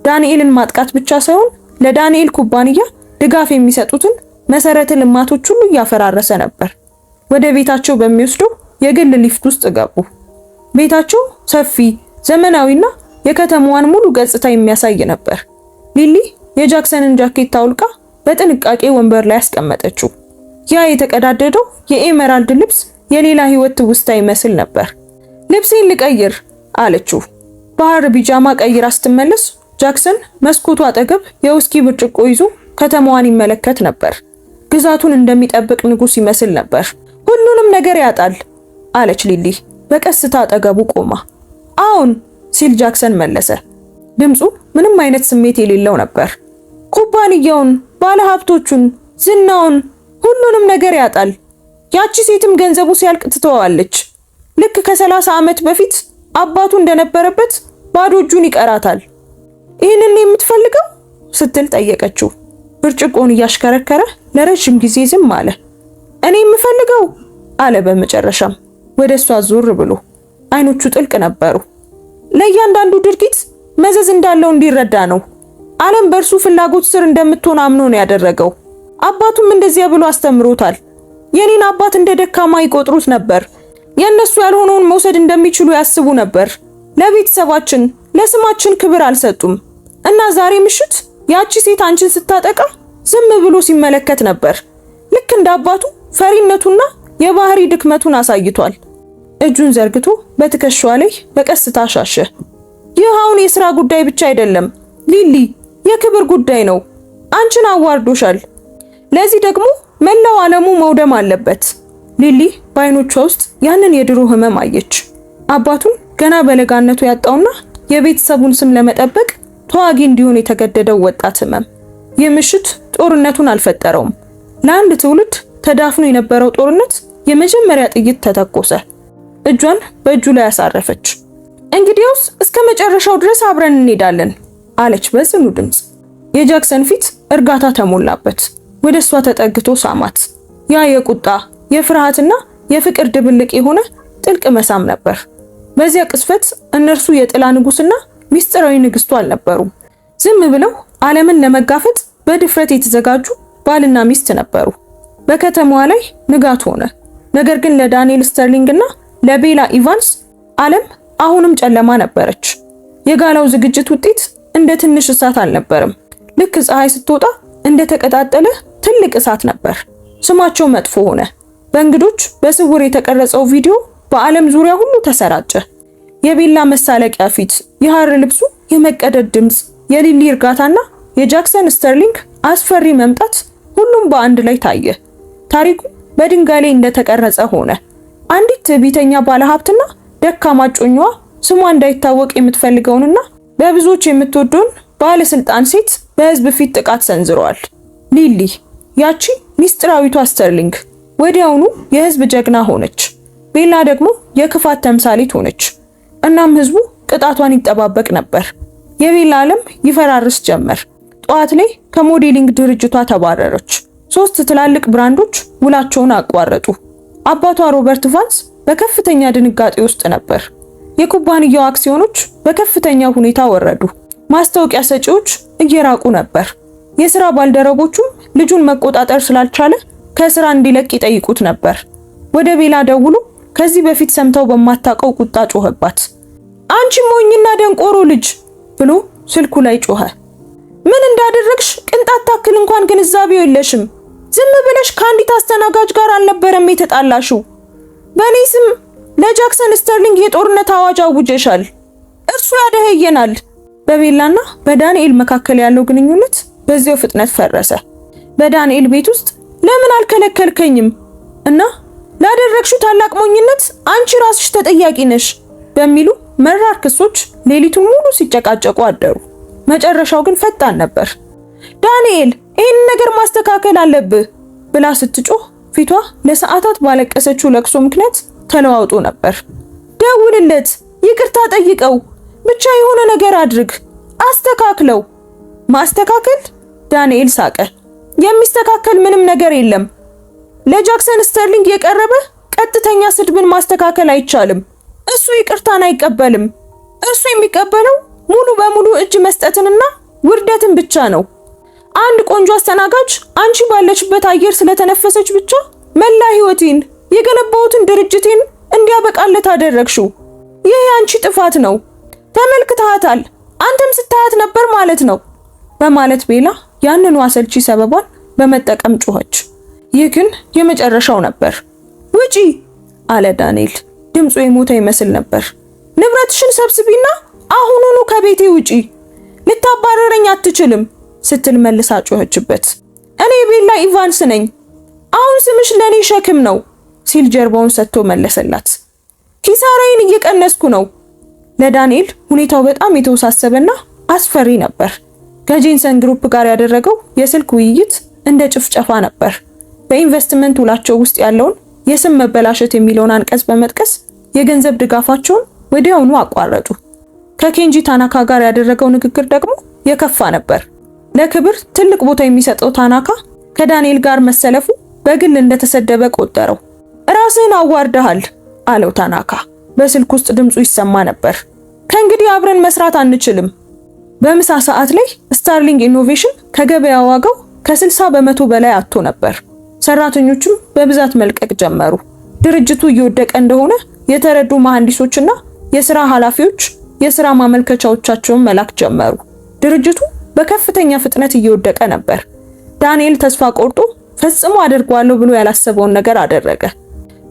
ዳንኤልን ማጥቃት ብቻ ሳይሆን ለዳንኤል ኩባንያ ድጋፍ የሚሰጡትን መሰረተ ልማቶች ሁሉ እያፈራረሰ ነበር። ወደ ቤታቸው በሚወስደው የግል ሊፍት ውስጥ ገቡ። ቤታቸው ሰፊ፣ ዘመናዊና የከተማዋን ሙሉ ገጽታ የሚያሳይ ነበር። ሊሊ የጃክሰንን ጃኬት አውልቃ በጥንቃቄ ወንበር ላይ አስቀመጠችው። ያ የተቀዳደደው የኤመራልድ ልብስ የሌላ ህይወት ትውስታ ይመስል ነበር። ልብሴን ልቀይር አለችው። ባህር ቢጃማ ቀይራ ስትመለስ ጃክሰን መስኮቱ አጠገብ የውስኪ ብርጭቆ ይዞ ከተማዋን ይመለከት ነበር። ግዛቱን እንደሚጠብቅ ንጉስ ይመስል ነበር። ሁሉንም ነገር ያጣል አለች ሊሊ በቀስታ አጠገቡ ቆማ። አሁን ሲል ጃክሰን መለሰ። ድምፁ ምንም አይነት ስሜት የሌለው ነበር። ኩባንያውን፣ ባለሀብቶቹን፣ ዝናውን፣ ሁሉንም ነገር ያጣል። ያቺ ሴትም ገንዘቡ ሲያልቅ ትተዋለች። ልክ ከ30 ዓመት በፊት አባቱ እንደነበረበት ባዶ እጁን ይቀራታል። ይህንን የምትፈልገው ስትል ጠየቀችው። ብርጭቆን እያሽከረከረ ለረጅም ጊዜ ዝም አለ። እኔ የምፈልገው አለ በመጨረሻም ወደ እሷ ዞር ብሎ። አይኖቹ ጥልቅ ነበሩ። ለእያንዳንዱ ድርጊት መዘዝ እንዳለው እንዲረዳ ነው። ዓለም በእርሱ ፍላጎት ስር እንደምትሆን አምኖ ነው ያደረገው። አባቱም እንደዚያ ብሎ አስተምሮታል። የኔን አባት እንደ ደካማ ይቆጥሩት ነበር። የእነሱ ያልሆነውን መውሰድ እንደሚችሉ ያስቡ ነበር። ለቤተሰባችን፣ ለስማችን ክብር አልሰጡም እና ዛሬ ምሽት ያቺ ሴት አንቺን ስታጠቃ ዝም ብሎ ሲመለከት ነበር። ልክ እንደ አባቱ ፈሪነቱና የባህሪ ድክመቱን አሳይቷል። እጁን ዘርግቶ በትከሻዋ ላይ በቀስታ ሻሸ። ይህ አሁን የሥራ ጉዳይ ብቻ አይደለም ሊሊ፣ የክብር ጉዳይ ነው። አንቺን አዋርዶሻል። ለዚህ ደግሞ መላው ዓለሙ መውደም አለበት። ሊሊ በአይኖቿ ውስጥ ያንን የድሮ ህመም አየች። አባቱን ገና በለጋነቱ ያጣውና የቤተሰቡን ስም ለመጠበቅ ተዋጊ እንዲሆን የተገደደው ወጣት ህመም። ይህ ምሽት ጦርነቱን አልፈጠረውም። ለአንድ ትውልድ ተዳፍኖ የነበረው ጦርነት የመጀመሪያ ጥይት ተተኮሰ። እጇን በእጁ ላይ አሳረፈች። እንግዲያውስ እስከ መጨረሻው ድረስ አብረን እንሄዳለን አለች በጽኑ ድምፅ። የጃክሰን ፊት እርጋታ ተሞላበት። ወደ እሷ ተጠግቶ ሳማት። ያ የቁጣ የፍርሃትና የፍቅር ድብልቅ የሆነ ጥልቅ መሳም ነበር። በዚያ ቅስፈት እነርሱ የጥላ ንጉስና ሚስጥራዊ ንግስቱ አልነበሩም። ዝም ብለው ዓለምን ለመጋፈጥ በድፍረት የተዘጋጁ ባልና ሚስት ነበሩ። በከተማዋ ላይ ንጋት ሆነ። ነገር ግን ለዳንኤል ስተርሊንግና ለቤላ ኢቫንስ ዓለም አሁንም ጨለማ ነበረች። የጋላው ዝግጅት ውጤት እንደ ትንሽ እሳት አልነበረም። ልክ ፀሐይ ስትወጣ እንደ ተቀጣጠለ ትልቅ እሳት ነበር። ስማቸው መጥፎ ሆነ። በእንግዶች በስውር የተቀረጸው ቪዲዮ በዓለም ዙሪያ ሁሉ ተሰራጨ። የቤላ መሳለቂያ ፊት፣ የሐር ልብሱ የመቀደድ ድምፅ፣ የሊሊ እርጋታና የጃክሰን ስተርሊንግ አስፈሪ መምጣት ሁሉም በአንድ ላይ ታየ። ታሪኩ በድንጋይ ላይ እንደተቀረጸ ሆነ። አንዲት ትዕቢተኛ ባለሀብትና ደካማ ጮኛዋ ስሟ እንዳይታወቅ የምትፈልገውንና በብዙዎች የምትወደውን ባለስልጣን ሴት በህዝብ ፊት ጥቃት ሰንዝረዋል። ሊሊ ያቺ ሚስጥራዊቷ ስተርሊንግ ወዲያውኑ የህዝብ ጀግና ሆነች። ቤላ ደግሞ የክፋት ተምሳሌት ሆነች። እናም ህዝቡ ቅጣቷን ይጠባበቅ ነበር። የቤላ ዓለም ይፈራርስ ጀመር። ጠዋት ላይ ከሞዴሊንግ ድርጅቷ ተባረረች። 3 ትላልቅ ብራንዶች ውላቸውን አቋረጡ። አባቷ ሮበርት ቫንስ በከፍተኛ ድንጋጤ ውስጥ ነበር። የኩባንያው አክሲዮኖች በከፍተኛ ሁኔታ ወረዱ። ማስታወቂያ ሰጪዎች እየራቁ ነበር። የሥራ ባልደረቦቹም ልጁን መቆጣጠር ስላልቻለ ከስራ እንዲለቅ ይጠይቁት ነበር። ወደ ቤላ ደውሎ ከዚህ በፊት ሰምተው በማታውቀው ቁጣ ጮኸባት። አንቺ ሞኝና ደንቆሮ ልጅ ብሎ ስልኩ ላይ ጮኸ። ምን እንዳደረግሽ ቅንጣት ታክል እንኳን ግንዛቤው የለሽም። ዝም ብለሽ ከአንዲት አስተናጋጅ ጋር አልነበረም የተጣላሽው። በእኔ ስም ለጃክሰን ስተርሊንግ የጦርነት አዋጅ አውጀሻል። እርሱ ያደህየናል። በቤላና በዳንኤል መካከል ያለው ግንኙነት በዚያው ፍጥነት ፈረሰ። በዳንኤል ቤት ውስጥ ለምን አልከለከልከኝም እና ላደረግሽው ታላቅ ሞኝነት አንቺ ራስሽ ተጠያቂ ነሽ በሚሉ መራር ክሶች ሌሊቱን ሙሉ ሲጨቃጨቁ አደሩ። መጨረሻው ግን ፈጣን ነበር። ዳንኤል ይህን ነገር ማስተካከል አለብህ ብላ ስትጮህ ፊቷ ለሰዓታት ባለቀሰችው ለቅሶ ምክንያት ተለዋውጦ ነበር። ደውልለት፣ ይቅርታ ጠይቀው፣ ብቻ የሆነ ነገር አድርግ፣ አስተካክለው። ማስተካከል? ዳንኤል ሳቀ። የሚስተካከል ምንም ነገር የለም። ለጃክሰን ስተርሊንግ የቀረበ ቀጥተኛ ስድብን ማስተካከል አይቻልም። እሱ ይቅርታን አይቀበልም። እሱ የሚቀበለው ሙሉ በሙሉ እጅ መስጠትንና ውርደትን ብቻ ነው። አንድ ቆንጆ አስተናጋጅ አንቺ ባለችበት አየር ስለተነፈሰች ብቻ መላ ህይወቴን የገነባሁትን ድርጅቴን እንዲያበቃለት አደረግሽው። ይህ አንቺ ጥፋት ነው። ተመልክተሃታል። አንተም ስታያት ነበር ማለት ነው በማለት ቤላ ያንኑ አሰልቺ ሰበቧን በመጠቀም ጮኸች። ይህ ግን የመጨረሻው ነበር። ውጪ አለ ዳንኤል። ድምፁ የሞተ ይመስል ነበር። ንብረትሽን ሰብስቢና አሁኑኑ ከቤቴ ውጪ። ልታባረረኝ አትችልም ስትል መልሳ ጮኸችበት። እኔ ቤላ ኢቫንስ ነኝ። አሁን ስምሽ ለኔ ሸክም ነው ሲል ጀርባውን ሰጥቶ መለሰላት። ኪሳራዬን እየቀነስኩ ነው። ለዳንኤል ሁኔታው በጣም የተወሳሰበና አስፈሪ ነበር። ከጄንሰን ግሩፕ ጋር ያደረገው የስልክ ውይይት እንደ ጭፍጨፋ ነበር። በኢንቨስትመንት ውላቸው ውስጥ ያለውን የስም መበላሸት የሚለውን አንቀጽ በመጥቀስ የገንዘብ ድጋፋቸውን ወዲያውኑ አቋረጡ። ከኬንጂ ታናካ ጋር ያደረገው ንግግር ደግሞ የከፋ ነበር። ለክብር ትልቅ ቦታ የሚሰጠው ታናካ ከዳንኤል ጋር መሰለፉ በግል እንደተሰደበ ቆጠረው። ራስህን አዋርደሃል አለው ታናካ። በስልክ ውስጥ ድምፁ ይሰማ ነበር። ከእንግዲህ አብረን መስራት አንችልም። በምሳ ሰዓት ላይ ስታርሊንግ ኢኖቬሽን ከገበያ ዋጋው ከ60 በመቶ በላይ አጥቶ ነበር። ሰራተኞችም በብዛት መልቀቅ ጀመሩ። ድርጅቱ እየወደቀ እንደሆነ የተረዱ መሐንዲሶችና የሥራ ኃላፊዎች የሥራ ማመልከቻዎቻቸውን መላክ ጀመሩ። ድርጅቱ በከፍተኛ ፍጥነት እየወደቀ ነበር። ዳንኤል ተስፋ ቆርጦ ፈጽሞ አደርገዋለሁ ብሎ ያላሰበውን ነገር አደረገ።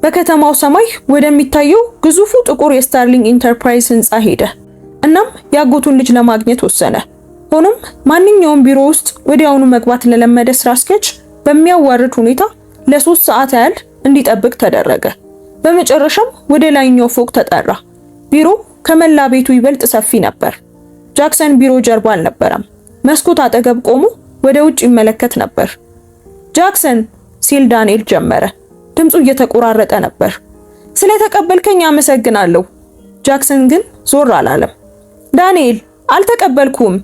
በከተማው ሰማይ ወደሚታየው ግዙፉ ጥቁር የስታርሊንግ ኢንተርፕራይዝ ህንፃ ሄደ። እናም ያጎቱን ልጅ ለማግኘት ወሰነ። ሆኖም ማንኛውም ቢሮ ውስጥ ወዲያውኑ መግባት ለለመደ ስራ አስኪያጅ በሚያዋርድ ሁኔታ ለ3 ሰዓት ያህል እንዲጠብቅ ተደረገ። በመጨረሻም ወደ ላይኛው ፎቅ ተጠራ። ቢሮ ከመላ ቤቱ ይበልጥ ሰፊ ነበር። ጃክሰን ቢሮ ጀርባ አልነበረም። መስኮት አጠገብ ቆሞ ወደ ውጭ ይመለከት ነበር። ጃክሰን ሲል ዳንኤል ጀመረ። ድምፁ እየተቆራረጠ ነበር። ስለተቀበልከኝ አመሰግናለሁ። ጃክሰን ግን ዞር አላለም። ዳንኤል አልተቀበልኩም።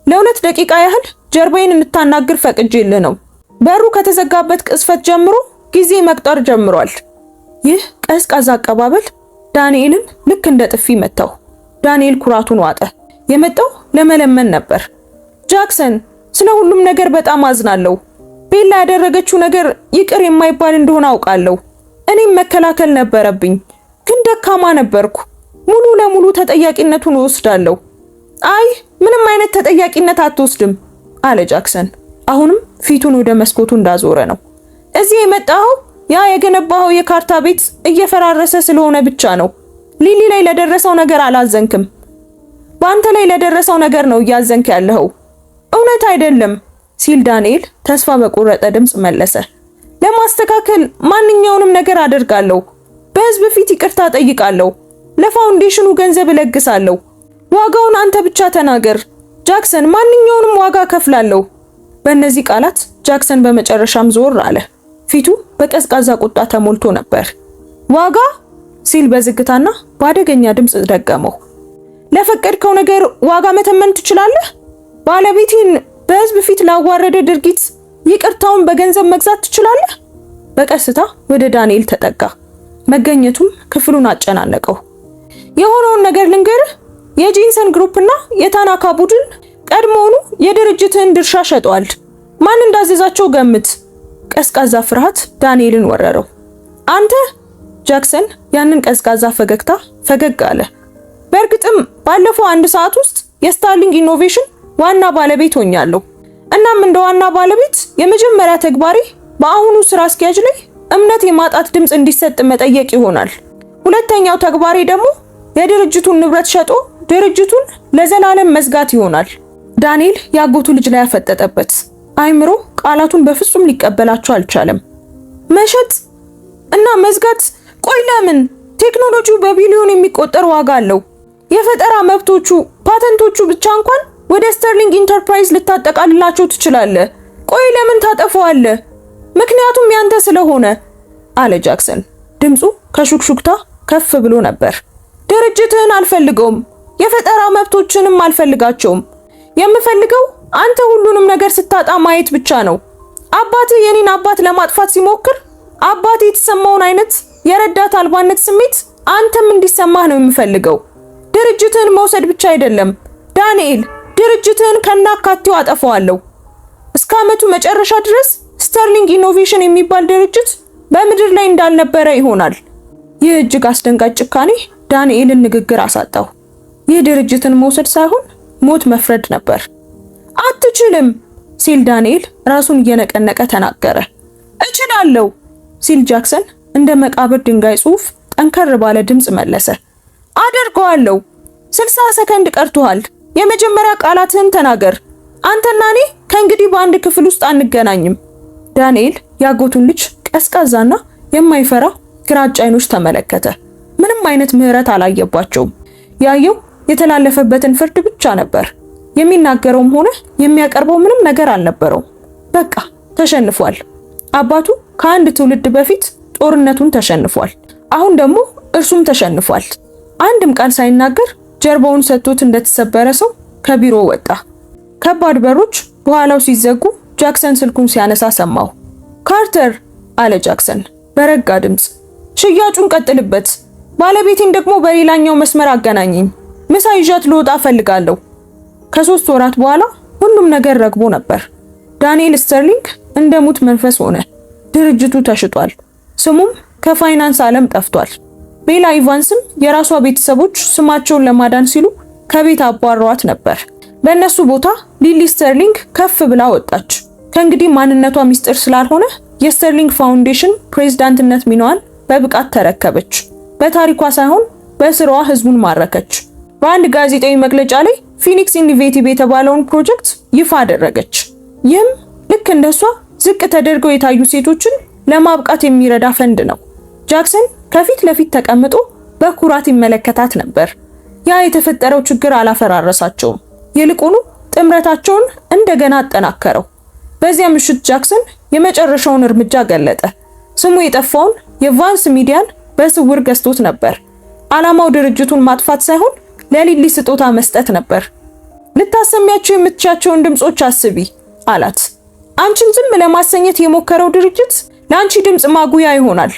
ለ2 ደቂቃ ያህል ጀርባዬን እንድታናግር ፈቅጄልህ ነው። በሩ ከተዘጋበት ቅስፈት ጀምሮ ጊዜ መቁጠር ጀምሯል። ይህ ቀዝቃዛ አቀባበል ዳንኤልን ልክ እንደ ጥፊ መታው። ዳንኤል ኩራቱን ዋጠ። የመጣው ለመለመን ነበር። ጃክሰን ስለ ሁሉም ነገር በጣም አዝናለሁ። ቤላ ያደረገችው ነገር ይቅር የማይባል እንደሆነ አውቃለሁ። እኔም መከላከል ነበረብኝ፣ ግን ደካማ ነበርኩ። ሙሉ ለሙሉ ተጠያቂነቱን ወስዳለሁ። አይ ምንም አይነት ተጠያቂነት አትወስድም አለ ጃክሰን። አሁንም ፊቱን ወደ መስኮቱ እንዳዞረ ነው። እዚህ የመጣው ያ የገነባው የካርታ ቤት እየፈራረሰ ስለሆነ ብቻ ነው። ሊሊ ላይ ለደረሰው ነገር አላዘንክም። በአንተ ላይ ለደረሰው ነገር ነው እያዘንክ ያለኸው። እውነት አይደለም ሲል ዳንኤል ተስፋ በቆረጠ ድምፅ መለሰ። ለማስተካከል ማንኛውንም ነገር አደርጋለሁ። በህዝብ ፊት ይቅርታ ጠይቃለሁ። ለፋውንዴሽኑ ገንዘብ እለግሳለሁ። ዋጋውን አንተ ብቻ ተናገር ጃክሰን፣ ማንኛውንም ዋጋ ከፍላለሁ። በእነዚህ ቃላት ጃክሰን በመጨረሻም ዞር አለ። ፊቱ በቀዝቃዛ ቁጣ ተሞልቶ ነበር። ዋጋ ሲል በዝግታና በአደገኛ ድምፅ ደገመው። ለፈቀድከው ነገር ዋጋ መተመን ትችላለህ? ባለቤቴን በህዝብ ፊት ላዋረደ ድርጊት ይቅርታውን በገንዘብ መግዛት ትችላለህ? በቀስታ ወደ ዳንኤል ተጠጋ። መገኘቱም ክፍሉን አጨናነቀው። የሆነውን ነገር ልንገርህ። የጄንሰን ግሩፕና የታናካ ቡድን ቀድሞውኑ የድርጅትን ድርሻ ሸጠዋል። ማን እንዳዘዛቸው ገምት። ቀዝቃዛ ፍርሃት ዳንኤልን ወረረው። አንተ? ጃክሰን ያንን ቀዝቃዛ ፈገግታ ፈገግ አለ። በእርግጥም ባለፈው 1 ሰዓት ውስጥ የስታርሊንግ ኢኖቬሽን ዋና ባለቤት ሆኛለሁ። እናም እንደ ዋና ባለቤት የመጀመሪያ ተግባሬ በአሁኑ ስራ አስኪያጅ ላይ እምነት የማጣት ድምፅ እንዲሰጥ መጠየቅ ይሆናል። ሁለተኛው ተግባሬ ደግሞ የድርጅቱን ንብረት ሸጦ ድርጅቱን ለዘላለም መዝጋት ይሆናል። ዳንኤል ያጎቱ ልጅ ላይ ያፈጠጠበት አይምሮ ቃላቱን በፍጹም ሊቀበላቸው አልቻለም። መሸጥ እና መዝጋት? ቆይ ለምን? ቴክኖሎጂው በቢሊዮን የሚቆጠር ዋጋ አለው። የፈጠራ መብቶቹ፣ ፓተንቶቹ ብቻ እንኳን ወደ ስተርሊንግ ኢንተርፕራይዝ ልታጠቃልላቸው ትችላለህ። ቆይ ለምን ታጠፈዋለህ? ምክንያቱም ያንተ ስለሆነ አለ ጃክሰን። ድምፁ ከሹክሹክታ ከፍ ብሎ ነበር። ድርጅትህን አልፈልገውም። የፈጠራ መብቶችንም አልፈልጋቸውም። የምፈልገው አንተ ሁሉንም ነገር ስታጣ ማየት ብቻ ነው። አባትህ የኔን አባት ለማጥፋት ሲሞክር አባቴ የተሰማውን አይነት የረዳት አልባነት ስሜት አንተም እንዲሰማህ ነው የምፈልገው። ድርጅትህን መውሰድ ብቻ አይደለም ዳንኤል፣ ድርጅትህን ከናካቴው አጠፋዋለሁ። እስከ ዓመቱ መጨረሻ ድረስ ስተርሊንግ ኢኖቬሽን የሚባል ድርጅት በምድር ላይ እንዳልነበረ ይሆናል። ይህ እጅግ አስደንጋጭ ጭካኔ ዳንኤልን ንግግር አሳጣው። ይህ ድርጅትን መውሰድ ሳይሆን ሞት መፍረድ ነበር። አትችልም ሲል ዳንኤል ራሱን እየነቀነቀ ተናገረ። እችላለሁ ሲል ጃክሰን እንደ መቃብር ድንጋይ ጽሑፍ ጠንከር ባለ ድምፅ መለሰ። አደርገዋለሁ። 60 ሰከንድ ቀርቶሃል። የመጀመሪያ ቃላትህን ተናገር። አንተና እኔ ከእንግዲህ በአንድ ክፍል ውስጥ አንገናኝም። ዳንኤል ያጎቱን ልጅ ቀዝቃዛና የማይፈራ ግራጫ አይኖች ተመለከተ። ምንም አይነት ምህረት አላየባቸውም። ያየው የተላለፈበትን ፍርድ ብቻ ነበር። የሚናገረውም ሆነ የሚያቀርበው ምንም ነገር አልነበረውም። በቃ ተሸንፏል። አባቱ ከአንድ ትውልድ በፊት ጦርነቱን ተሸንፏል። አሁን ደግሞ እርሱም ተሸንፏል። አንድም ቃል ሳይናገር ጀርባውን ሰጥቶት እንደተሰበረ ሰው ከቢሮ ወጣ። ከባድ በሮች በኋላው ሲዘጉ ጃክሰን ስልኩን ሲያነሳ ሰማው። ካርተር አለ ጃክሰን በረጋ ድምፅ። ሽያጩን ቀጥልበት፣ ባለቤቴን ደግሞ በሌላኛው መስመር አገናኘኝ። ምሳ ይዣት ልወጣ እፈልጋለሁ። ከ3 ወራት በኋላ ሁሉም ነገር ረግቦ ነበር። ዳንኤል ስተርሊንግ እንደ ሙት መንፈስ ሆነ። ድርጅቱ ተሽጧል። ስሙም ከፋይናንስ ዓለም ጠፍቷል። ቤላ ኢቫንስም የራሷ ቤተሰቦች ስማቸውን ለማዳን ሲሉ ከቤት አባረዋት ነበር። በእነሱ ቦታ ሊሊ ስተርሊንግ ከፍ ብላ ወጣች። ከእንግዲህ ማንነቷ ሚስጥር ስላልሆነ የስተርሊንግ ፋውንዴሽን ፕሬዝዳንትነት ሚናዋን በብቃት ተረከበች። በታሪኳ ሳይሆን በስራዋ ህዝቡን ማረከች። በአንድ ጋዜጣዊ መግለጫ ላይ ፊኒክስ ኢኖቬቲቭ የተባለውን ፕሮጀክት ይፋ አደረገች። ይህም ልክ እንደሷ ዝቅ ተደርገው የታዩ ሴቶችን ለማብቃት የሚረዳ ፈንድ ነው። ጃክሰን ከፊት ለፊት ተቀምጦ በኩራት ይመለከታት ነበር። ያ የተፈጠረው ችግር አላፈራረሳቸውም፣ ይልቁኑ ጥምረታቸውን እንደገና አጠናከረው። በዚያ ምሽት ጃክሰን የመጨረሻውን እርምጃ ገለጠ። ስሙ የጠፋውን የቫንስ ሚዲያን በስውር ገዝቶት ነበር። ዓላማው ድርጅቱን ማጥፋት ሳይሆን ለሊሊ ስጦታ መስጠት ነበር። ልታሰሚያቸው የምትቻቸውን ድምጾች አስቢ አላት። አንቺን ዝም ለማሰኘት የሞከረው ድርጅት ለአንቺ ድምጽ ማጉያ ይሆናል።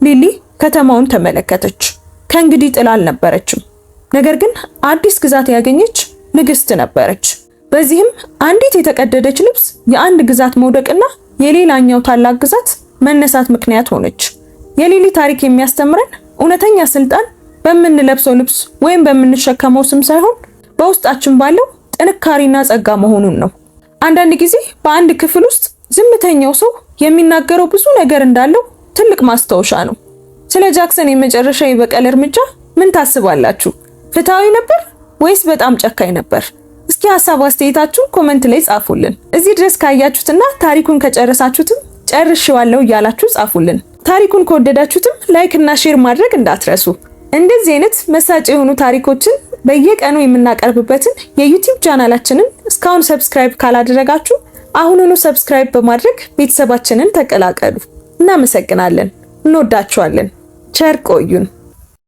ሊሊ ከተማውን ተመለከተች። ከእንግዲህ ጥላ አልነበረችም። ነገር ግን አዲስ ግዛት ያገኘች ንግስት ነበረች። በዚህም አንዲት የተቀደደች ልብስ የአንድ ግዛት መውደቅና የሌላኛው ታላቅ ግዛት መነሳት ምክንያት ሆነች። የሊሊ ታሪክ የሚያስተምረን እውነተኛ ስልጣን በምንለብሰው ልብስ ወይም በምንሸከመው ስም ሳይሆን በውስጣችን ባለው ጥንካሬና ጸጋ መሆኑን ነው። አንዳንድ ጊዜ በአንድ ክፍል ውስጥ ዝምተኛው ሰው የሚናገረው ብዙ ነገር እንዳለው ትልቅ ማስታወሻ ነው። ስለ ጃክሰን የመጨረሻ የበቀል እርምጃ ምን ታስባላችሁ? ፍትሃዊ ነበር ወይስ በጣም ጨካኝ ነበር? እስኪ ሐሳብ አስተያየታችሁን ኮሜንት ላይ ጻፉልን። እዚህ ድረስ ካያችሁትና ታሪኩን ከጨረሳችሁትም ጨርሼዋለሁ እያላችሁ ጻፉልን። ታሪኩን ከወደዳችሁትም ላይክ እና ሼር ማድረግ እንዳትረሱ። እንደዚህ አይነት መሳጭ የሆኑ ታሪኮችን በየቀኑ የምናቀርብበትን የዩቲዩብ ቻናላችንን እስካሁን ሰብስክራይብ ካላደረጋችሁ አሁኑኑ ሰብስክራይብ በማድረግ ቤተሰባችንን ተቀላቀሉ። እናመሰግናለን። እንወዳችኋለን። ቸር ቆዩን።